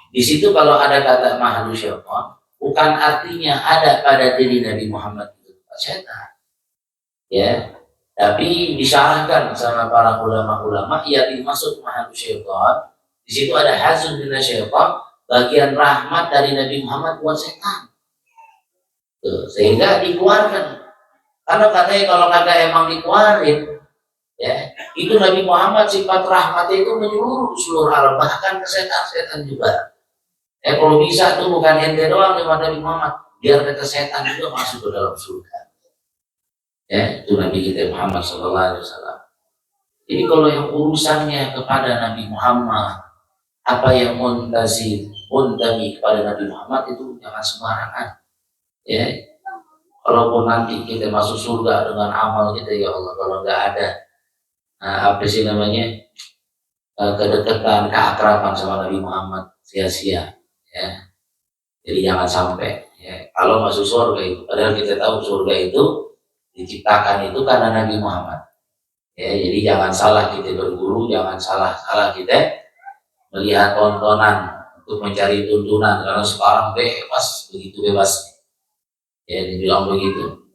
Di situ kalau ada kata makhluk syaitan, bukan artinya ada pada diri Nabi Muhammad itu setan. Ya, tapi disyarahkan sama para ulama-ulama, ia dimaksud makhluk syaitan. Di situ ada hazun min syaitan, bagian rahmat dari Nabi Muhammad buat setan. Tuh, sehingga dikeluarkan. Karena katanya kalau kagak emang dikeluarin, ya, itu Nabi Muhammad sifat rahmatnya itu menyeluruh seluruh alam, bahkan ke setan-setan juga. Ya, kalau bisa tuh bukan ente doang lewat Nabi Muhammad, biar ke setan juga masuk ke dalam surga. Ya, itu Nabi kita Muhammad SAW. Jadi kalau yang urusannya kepada Nabi Muhammad, apa yang muntami kepada Nabi Muhammad itu jangan sembarangan. Ya, kalaupun nanti kita masuk surga dengan amal kita, ya Allah, kalau nggak ada apa sih namanya kedekatan, keakraban sama Nabi Muhammad, sia-sia. Ya, jadi jangan sampai. Ya, kalau masuk surga itu, padahal kita tahu surga itu diciptakan itu karena Nabi Muhammad. Ya, jadi jangan salah kita berguru, jangan salah kita melihat tontonan untuk mencari tuntunan, karena sekarang bebas, begitu bebas. Ya, dibilang begitu.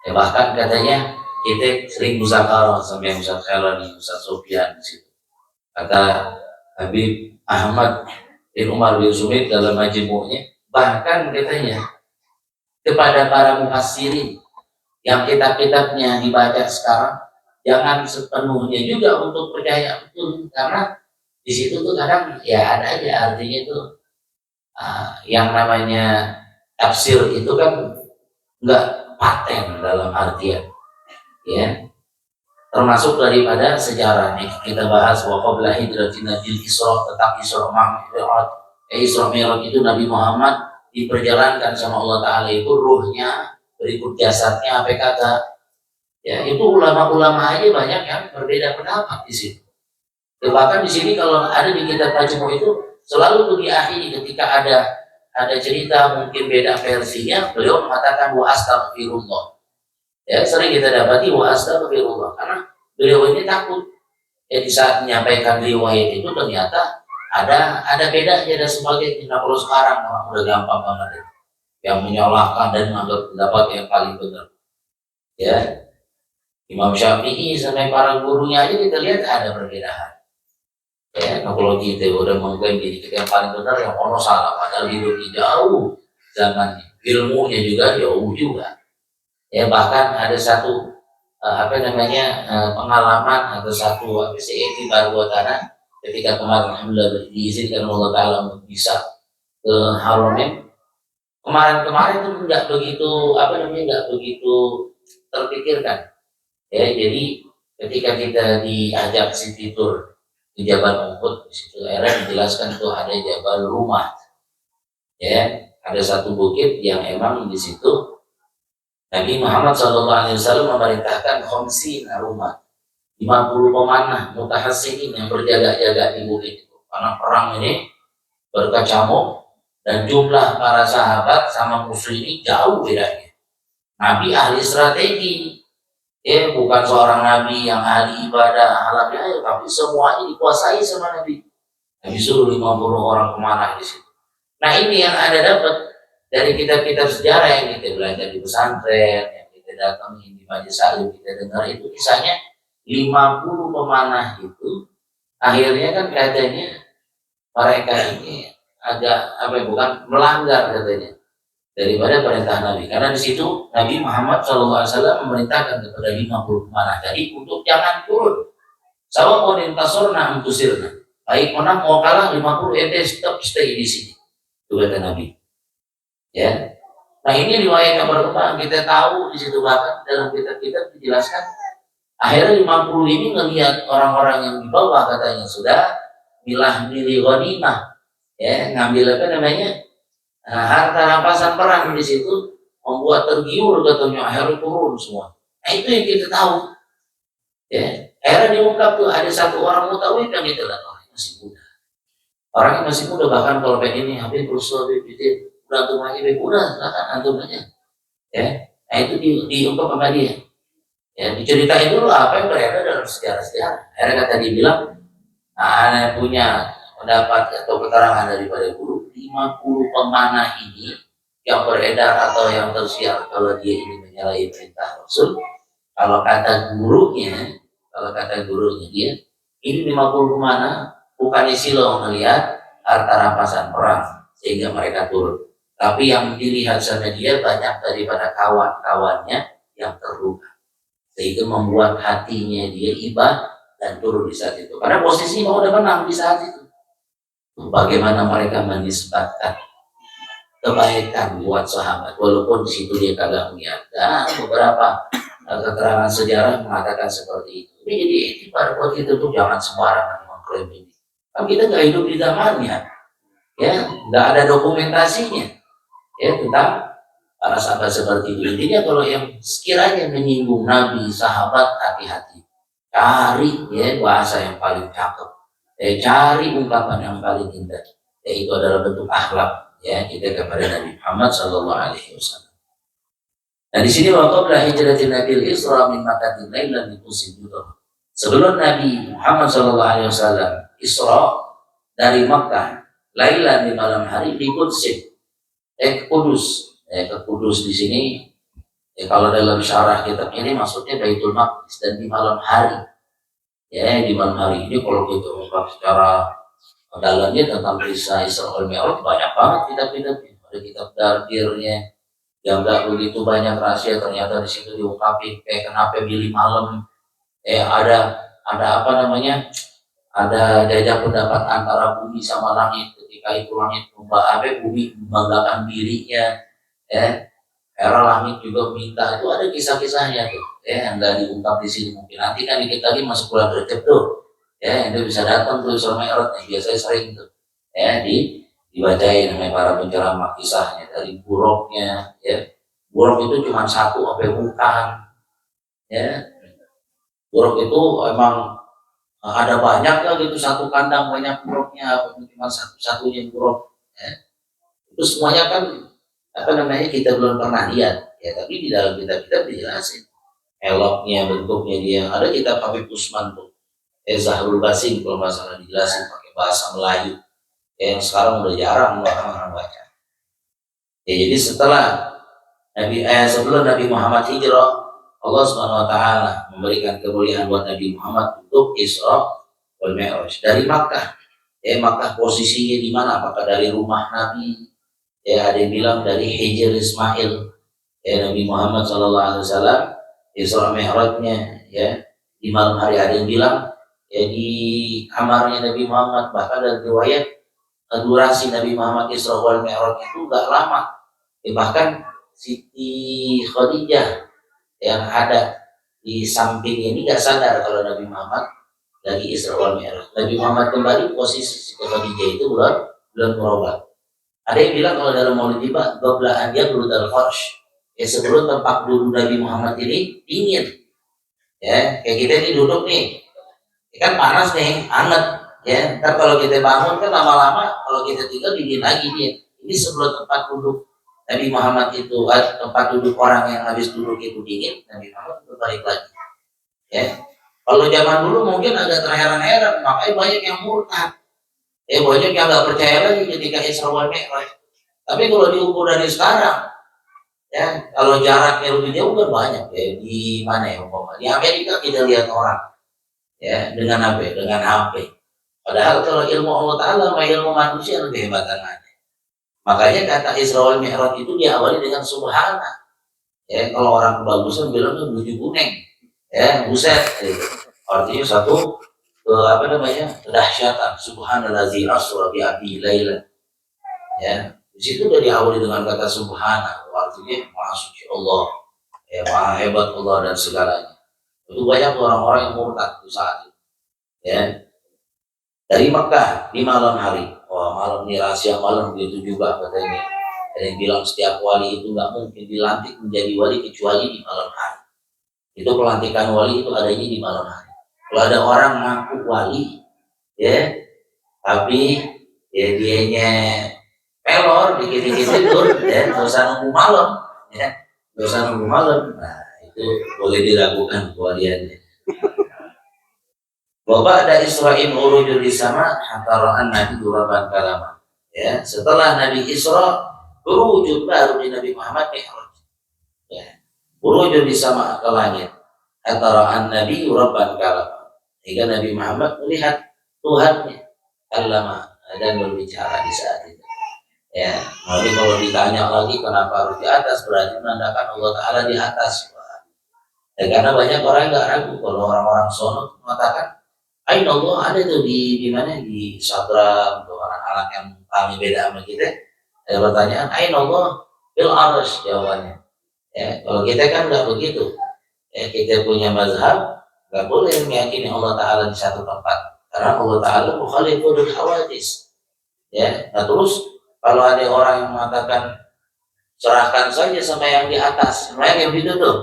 Ya, bahkan katanya kita sering muzakarah sama yang Ustaz Khairani, Ustaz Sofyan di situ. Kata Habib Ahmad bin Umar bin Sumit dalam majmu'nya, bahkan katanya kepada para mufassirin yang kitab-kitabnya dibaca sekarang, jangan sepenuhnya juga untuk percaya betul, karena di situ tuh kadang ya ada aja artinya itu yang namanya tafsir itu kan nggak paten dalam artian, ya, termasuk daripada sejarah nih kita bahas wa qabla hidratina bil Isra, tentang Isra Mi'raj. Isra Mi'raj itu Nabi Muhammad diperjalankan sama Allah Ta'ala itu ruhnya berikut jasadnya apa kata, ya, itu ulama-ulama aja banyak yang berbeda pendapat di situ. Ya, bahkan di sini kalau ada di kitab Majmu' itu selalu tuh diakhiri ketika ada cerita mungkin beda versinya, beliau mengatakan wa astaghfirullah. Ya, sering kita dapati wa astaghfirullah, karena beliau ini takut ya di saat menyampaikan riwayat itu ternyata ada bedanya dan sebagainya. Nah, kalau sekarang orang udah gampang banget yang menyalahkan dan menganggap pendapat yang paling benar. Ya, Imam Syafi'i sampai para gurunya aja kita lihat ada perbedaan. Ya, nah, kalau kita udah mengklaim diri kita yang paling benar, yang ono salah, padahal hidupnya jauh zamannya, ilmunya juga jauh juga. Ya, bahkan ada satu pengalaman atau satu etibar buatan ketika kemarin alhamdulillah diizinkan Allah Ta'ala untuk bisa ke Haramain. Kemarin itu nggak begitu terpikirkan. Ya, jadi ketika kita diajak city tour di Jabal Uhud, di situ era dijelaskan tuh ada Jabal Rumah. Ya, ada satu bukit yang emang di situ Nabi Muhammad SAW memerintahkan khomsin rumah, 50 pemanah mutahassirin yang berjaga-jaga di bukit itu, karena perang ini berkecamuk dan jumlah para sahabat sama musuh ini jauh bedanya. Nabi ahli strategi, ya, bukan seorang nabi yang ahli ibadah halal, tapi semuanya dikuasai sama Nabi. Nabi suruh 50 orang pemanah di situ. Nah, ini yang Anda dapat dari kitab-kitab sejarah yang kita belajar di pesantren, yang kita datangi di majelis alim, kita dengar itu kisahnya 50 pemanah itu akhirnya kan katanya mereka ini agak bukan melanggar katanya daripada perintah Nabi, karena di situ Nabi Muhammad SAW memerintahkan kepada 50 pemanah tadi untuk jangan turun. Sama mau intasorna antusirna, baik menang mau kalah 50 ente stop stay di sini, itu kata Nabi. Ya, nah ini riwayat yang berkembang, kita tahu di situ bahkan dalam kitab-kitab dijelaskan akhirnya 50 ini ngelihat orang-orang yang di bawah katanya sudah milih ghanimah, ya ngambil apa namanya harta rampasan perang di situ, membuat tergiur katanya akhirnya turun semua. Nah itu yang kita tahu. Ya, akhirnya diungkap tuh ada satu orang mutawif yang itu lah orang masih muda. Orangnya masih muda, bahkan kalau kayak ini habis berusaha itu berantem lagi udah silakan antum aja. Ya, nah itu diungkap sama dia. Ya diceritain dulu apa yang beredar dalam sejarah-sejarah. Akhirnya kata dia bilang, anak punya pendapat atau keterangan daripada guru 50 pemanah ini yang beredar atau yang tersiar kalau dia ini menyalahi perintah Rasul, kalau kata gurunya dia ini 50 pemanah bukan silo melihat harta rampasan perang sehingga mereka turun, tapi yang dilihat sama dia banyak daripada kawan-kawannya yang terluka sehingga membuat hatinya dia iba dan turun di saat itu, karena posisi mau udah menang di saat itu. Bagaimana mereka menisbatkan kebaikan buat sahabat walaupun di situ dia kagak melihat, dan beberapa keterangan sejarah mengatakan seperti itu. Ini jadi itibar buat kita tuh jangan sembarangan mengklaim ini. Kan kita nggak hidup di zamannya, ya nggak ada dokumentasinya, ya tentang para sahabat seperti itu. Intinya kalau yang sekiranya menyinggung Nabi, sahabat, hati-hati, cari ya bahasa yang paling cakep. Cari ungkapan yang paling indah, yaitu adalah bentuk akhlak ya kita kepada Nabi Muhammad SAW. Nah di sini waqabla hijratin Nabi Isra min Makkah lailan liqusin judur. Sebelum Nabi Muhammad SAW Isra dari Makkah lailan di malam hari di Qudsin, ke Kudus. Ke Kudus di sini kalau dalam syarah kitab ini maksudnya Baitul Maqdis, dan di malam hari. Ya di malam hari ini kalau kita ungkap secara dalamnya tentang kisah Isra wal Mi'raj banyak banget kitab-kitabnya. Ada kitab Dardirnya yang nggak begitu banyak rahasia, ternyata di situ diungkapin kenapa pilih malam. Ada apa namanya? Ada jajak pendapat antara bumi sama langit, ketika itu langit bumi membanggakan dirinya. Era langit juga minta, itu ada kisah-kisahnya tuh. Yang nggak diungkap di sini, mungkin nanti kan dikit lagi masuk bulan Rajab tuh, itu bisa datang tuh Isra Mi'raj yang biasanya sering tuh, dibacain sama para penceramah kisahnya dari buruknya, buruk itu cuma satu apa bukan, buruk itu emang ada banyak lah gitu, satu kandang banyak buruknya, apa cuma satu-satunya buruk, itu semuanya kan kita belum pernah lihat, tapi di dalam kitab-kitab dijelasin eloknya, bentuknya dia. Ada kitab Habib Usman tuh, Zahrul Basim kalau masalah dijelasin pakai bahasa Melayu, yang sekarang udah jarang orang baca. Jadi setelah sebelum Nabi Muhammad hijrah, Allah Subhanahu Wa Taala memberikan kemuliaan buat Nabi Muhammad untuk Isra wal Mi'raj dari Makkah. Makkah posisinya di mana? Apakah dari rumah Nabi? Ada yang bilang dari Hijr Ismail. Nabi Muhammad SAW Isra Mi'rajnya di malam hari. Ada yang bilang di kamarnya Nabi Muhammad. Bahkan dari riwayat durasi Nabi Muhammad Isra wal Mi'raj itu enggak lama. Bahkan Siti Khadijah yang ada di samping ini enggak sadar kalau Nabi Muhammad lagi Isra wal Mi'raj. Nabi Muhammad kembali, posisi Siti Khadijah itu bulan Murabah. Ada yang bilang kalau dalam Maulid tiba qabla an yabrud al-farsh, sebelum tempat duduk Nabi Muhammad ini dingin. Kayak kita ini duduk nih, kan panas nih, hangat. Ntar kalau kita bangun kan lama-lama kalau kita tinggal dingin lagi dia. Ini sebelum tempat duduk Nabi Muhammad itu, tempat duduk orang yang habis duduk itu dingin, Nabi Muhammad berbalik lagi. Kalau zaman dulu mungkin agak terheran-heran, makanya banyak yang murtad. Banyak yang nggak percaya lagi ketika Isra wal Mi'raj. Tapi kalau diukur dari sekarang, ya kalau jaraknya lebih jauh kan banyak ya. Di mana ya umpama di Amerika kita lihat orang ya dengan apa? Dengan HP. Padahal kalau ilmu Allah Taala sama ilmu manusia lebih hebat tangannya. Makanya kata Isra wal Mi'raj itu diawali dengan subhana. Ya kalau orang kebagusan bilangnya buju kuning. Ya buset. Gitu. Artinya satu apa namanya kedahsyatan. Subhanallazi asra bi abdihi lailan. Ya di situ udah diawali dengan kata subhana. Artinya maha suci Allah. Ya maha hebat Allah dan segalanya. Itu banyak orang-orang yang murtad di saat itu. Ya dari Mekah di malam hari. Wah malam ini rahasia malam begitu juga katanya. Ada yang bilang setiap wali itu nggak mungkin dilantik menjadi wali kecuali di malam hari. Itu pelantikan wali itu adanya di malam hari. Kalau ada orang ngaku wali, ya, tapi ya dianya pelor dikit-dikit tidur, ya, nggak usah nunggu malam, ya, nggak usah nunggu malam. Nah itu boleh dilakukan kewaliannya. Bapak ada Isra'il urujul sama hantaraan Nabi Duraban Kalama. Ya, setelah Nabi Isra berwujud baru di Nabi Muhammad Mi'raj. Ya, berwujud di sama ke langit. Hantaraan Nabi Duraban Kalama. Hingga Nabi Muhammad melihat Tuhannya. Kalama dan berbicara di saat itu. Ya, nanti kalau ditanya lagi kenapa harus di atas berarti menandakan Allah Taala di atas. Ya, karena banyak orang nggak ragu kalau orang-orang sono mengatakan Aina Allah ada tuh di mana di Sadra untuk orang anak yang kami beda sama kita. Ada pertanyaan Aina Allah bil arsy jawabannya. Ya, kalau kita kan nggak begitu. Ya, kita punya mazhab nggak boleh meyakini Allah Taala di satu tempat karena Allah Taala mukhaliful hawadis. Ya, nah terus kalau ada orang yang mengatakan serahkan saja sama yang di atas, sebenarnya yang gitu tuh.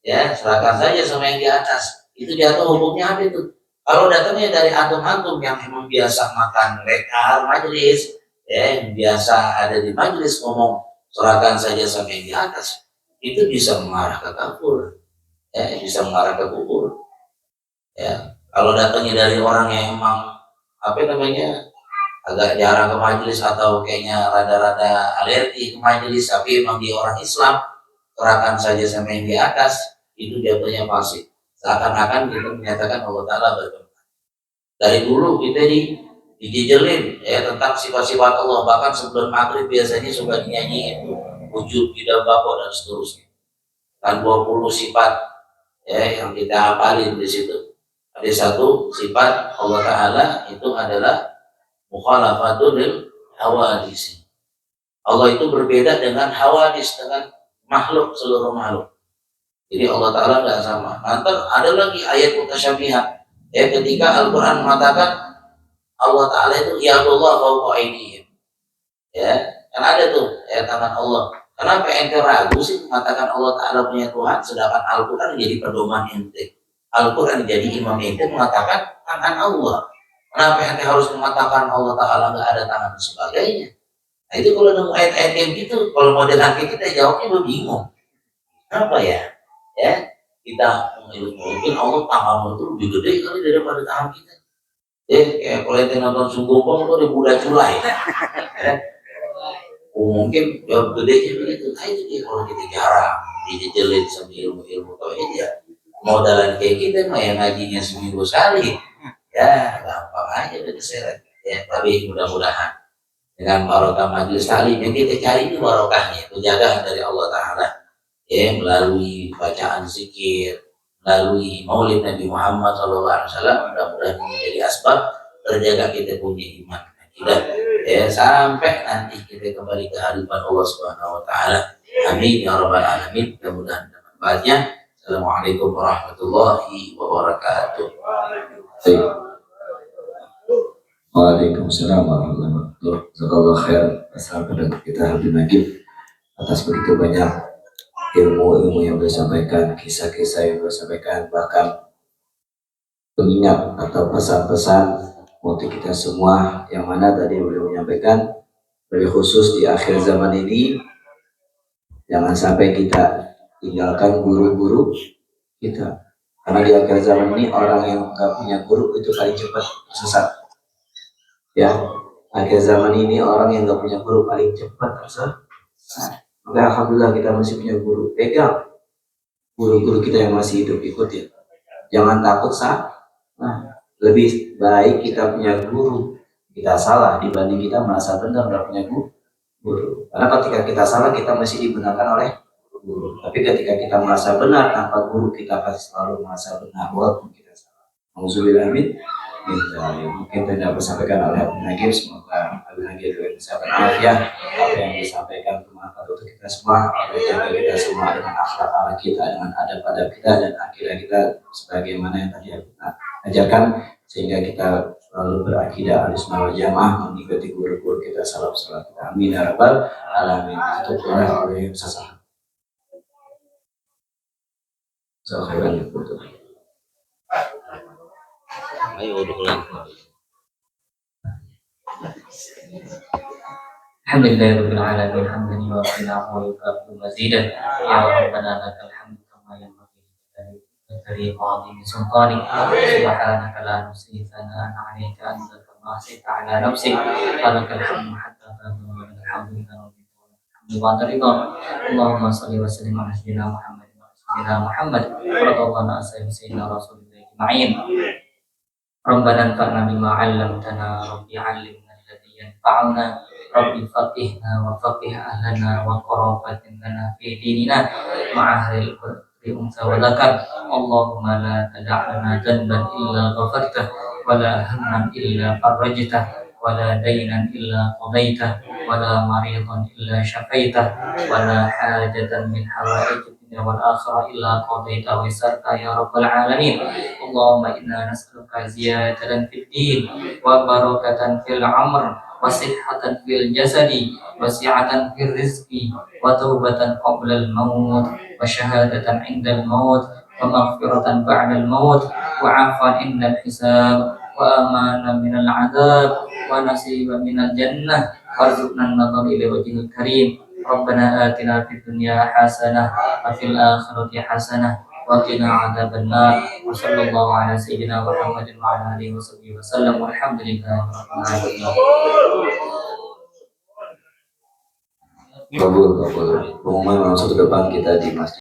Ya, serahkan saja sama yang di atas. Itu jatuh hukumnya apa itu? Kalau datangnya dari antum-antum yang memang biasa makan lekar majelis, ya, yang biasa ada di majelis ngomong serahkan saja sama yang di atas, itu bisa mengarah ke kafir, ya, bisa mengarah ke kubur. Ya, kalau datangnya dari orang yang emang apa namanya agak jarang ke majelis atau kayaknya rada-rada alergi ke majelis, tapi emang dia orang Islam, serahkan saja sama yang di atas, itu jatuhnya fasik. Seakan-akan kita menyatakan Allah Ta'ala berkenan. Dari dulu kita dijejelin ya tentang sifat-sifat Allah, bahkan sebelum maghrib biasanya suka dinyanyiin wujud tidak bapak dan seterusnya. Dan 20 sifat ya yang kita hafalin di situ. Ada satu sifat Allah Ta'ala itu adalah mukhalafatul hawadis. Allah itu berbeda dengan hawadis, dengan makhluk, seluruh makhluk. Jadi Allah Ta'ala nggak sama. Nanti ada lagi ayat mutasyabihat. Ya, ketika Al-Quran mengatakan Allah Ta'ala itu ya Allah fawqa aydihim. Ya, kan ada tuh ya tangan Allah. Kenapa ente ragu sih mengatakan Allah Ta'ala punya Tuhan, sedangkan Al-Quran jadi pedoman ente. Al-Quran jadi imam ente mengatakan tangan Allah. Kenapa ente harus mengatakan Allah Ta'ala nggak ada tangan dan sebagainya? Nah itu kalau nemu ayat-ayat yang gitu, kalau modelan kita jawabnya bingung. Apa ya? Ya, kita mungkin Allah tangan itu lebih gede kali daripada tangan kita. Kayak kalau ente nonton Sunggumpong itu ada Buddha culai. Ya. Mungkin jauh gedenya begitu. Nah itu dia kalau kita jarang dijejelin sama ilmu-ilmu tauhid ya. Modalan kayak kita mah yang ngajinya seminggu sekali. Ya gampang aja udah keseret. Ya tapi mudah-mudahan dengan barokah majelis taklim yang kita cari itu barokahnya, penjagaan dari Allah Ta'ala. Ya melalui bacaan zikir, melalui maulid Nabi Muhammad SAW, mudah-mudahan menjadi asbab terjaga kita punya iman akidah ya sampai nanti kita kembali ke hadapan Allah Subhanahu Wa Taala. Amin ya rabbal alamin. Mudah-mudahan bermanfaatnya. Assalamualaikum warahmatullahi wabarakatuh. Waalaikumsalam warahmatullahi wabarakatuh. Jazakallah khair sahabat kita Habib Nagib atas begitu banyak ilmu-ilmu yang beliau sampaikan, kisah-kisah yang beliau sampaikan, bahkan pengingat atau pesan-pesan untuk kita semua yang mana tadi beliau menyampaikan lebih khusus di akhir zaman ini jangan sampai kita tinggalkan guru-guru kita, karena di akhir zaman ini orang yang nggak punya guru itu paling cepat sesat ya. Akhir zaman ini orang yang nggak punya guru paling cepat, Ustaz. Maka alhamdulillah kita masih punya guru. Pegang guru-guru kita yang masih hidup, ikutin. Jangan takut salah. Nah, lebih baik kita punya guru kita salah dibanding kita merasa benar nggak punya guru. Karena ketika kita salah kita masih dibenarkan oleh guru. Tapi ketika kita merasa benar tanpa guru kita pasti selalu merasa benar walaupun kita salah. Alhamdulillah, amin. Mungkin tidak disampaikan oleh Abu Nagib, semoga Abu Nagib bisa berafiyah. Apa yang disampaikan bermanfaat untuk kita semua, jaga kita semua dengan akhlak kita, dengan adab-adab kita dan akidah kita sebagaimana yang tadi aku ajarkan, sehingga kita selalu berakidah Ahlussunnah wal Jamaah, mengikuti guru-guru kita, salaf kita. Amin ya rabbal alamin. Itu oleh Ustaz. Khairan untuk Ayo duduk lagi. Alhamdulillahirabbil alamin hamdan yuwaffiqu wa yukafi'u mazidan ya rabbana lakal hamdu kama yanbaghi li jalali sultanik subhanaka la nuhsi thana'an 'alaika anta kama asita 'ala nafsik lakal hamdu hatta tarda wa lakal hamdu ila rabbil alamin. Allahumma shalli wa sallim ala sayyidina Muhammad wa sayyidina Muhammad radhiyallahu anhu sayyidina Rasulillah ajma'in. Rabbana anfa'na bima 'allamtana rabbi 'allimna alladhi yanfa'una rabbi faqihna wa faqih ahlana wa qarabatin lana fi dinina ma'ahril qadri unsa wa dzakar. Allahumma la tada' lana dhanban illa ghafartah wa la hamman illa farajtah wa la daynan illa qadaitah wa la maridan illa syafaitah wa la hajatan min hawaijid wal akhirah illa qadaita wa sarta ya rabbal alamin. Allahumma inna nas'aluka ziyadatan fid din wa barakatan fil amr wa sihhatan fil jasadi wa si'atan fil rizqi wa taubatan qabla al maut wa syahadatan 'inda al maut wa maghfiratan ba'da al maut wa 'afwan 'inda al hisab wa amanan min al 'adzab wa nasiban min al jannah warzuqna an-nadhar ila wajhil karim. Rabbana atina fid dunya hasanah wa fil akhirati hasanah wa qina adzabannar. Wa sallallahu ala sayyidina Muhammadin wa ala alihi wa sallam. Walhamdulillahi rabbil alamin. kabul. Pengumuman langsung ke depan kita di masjid.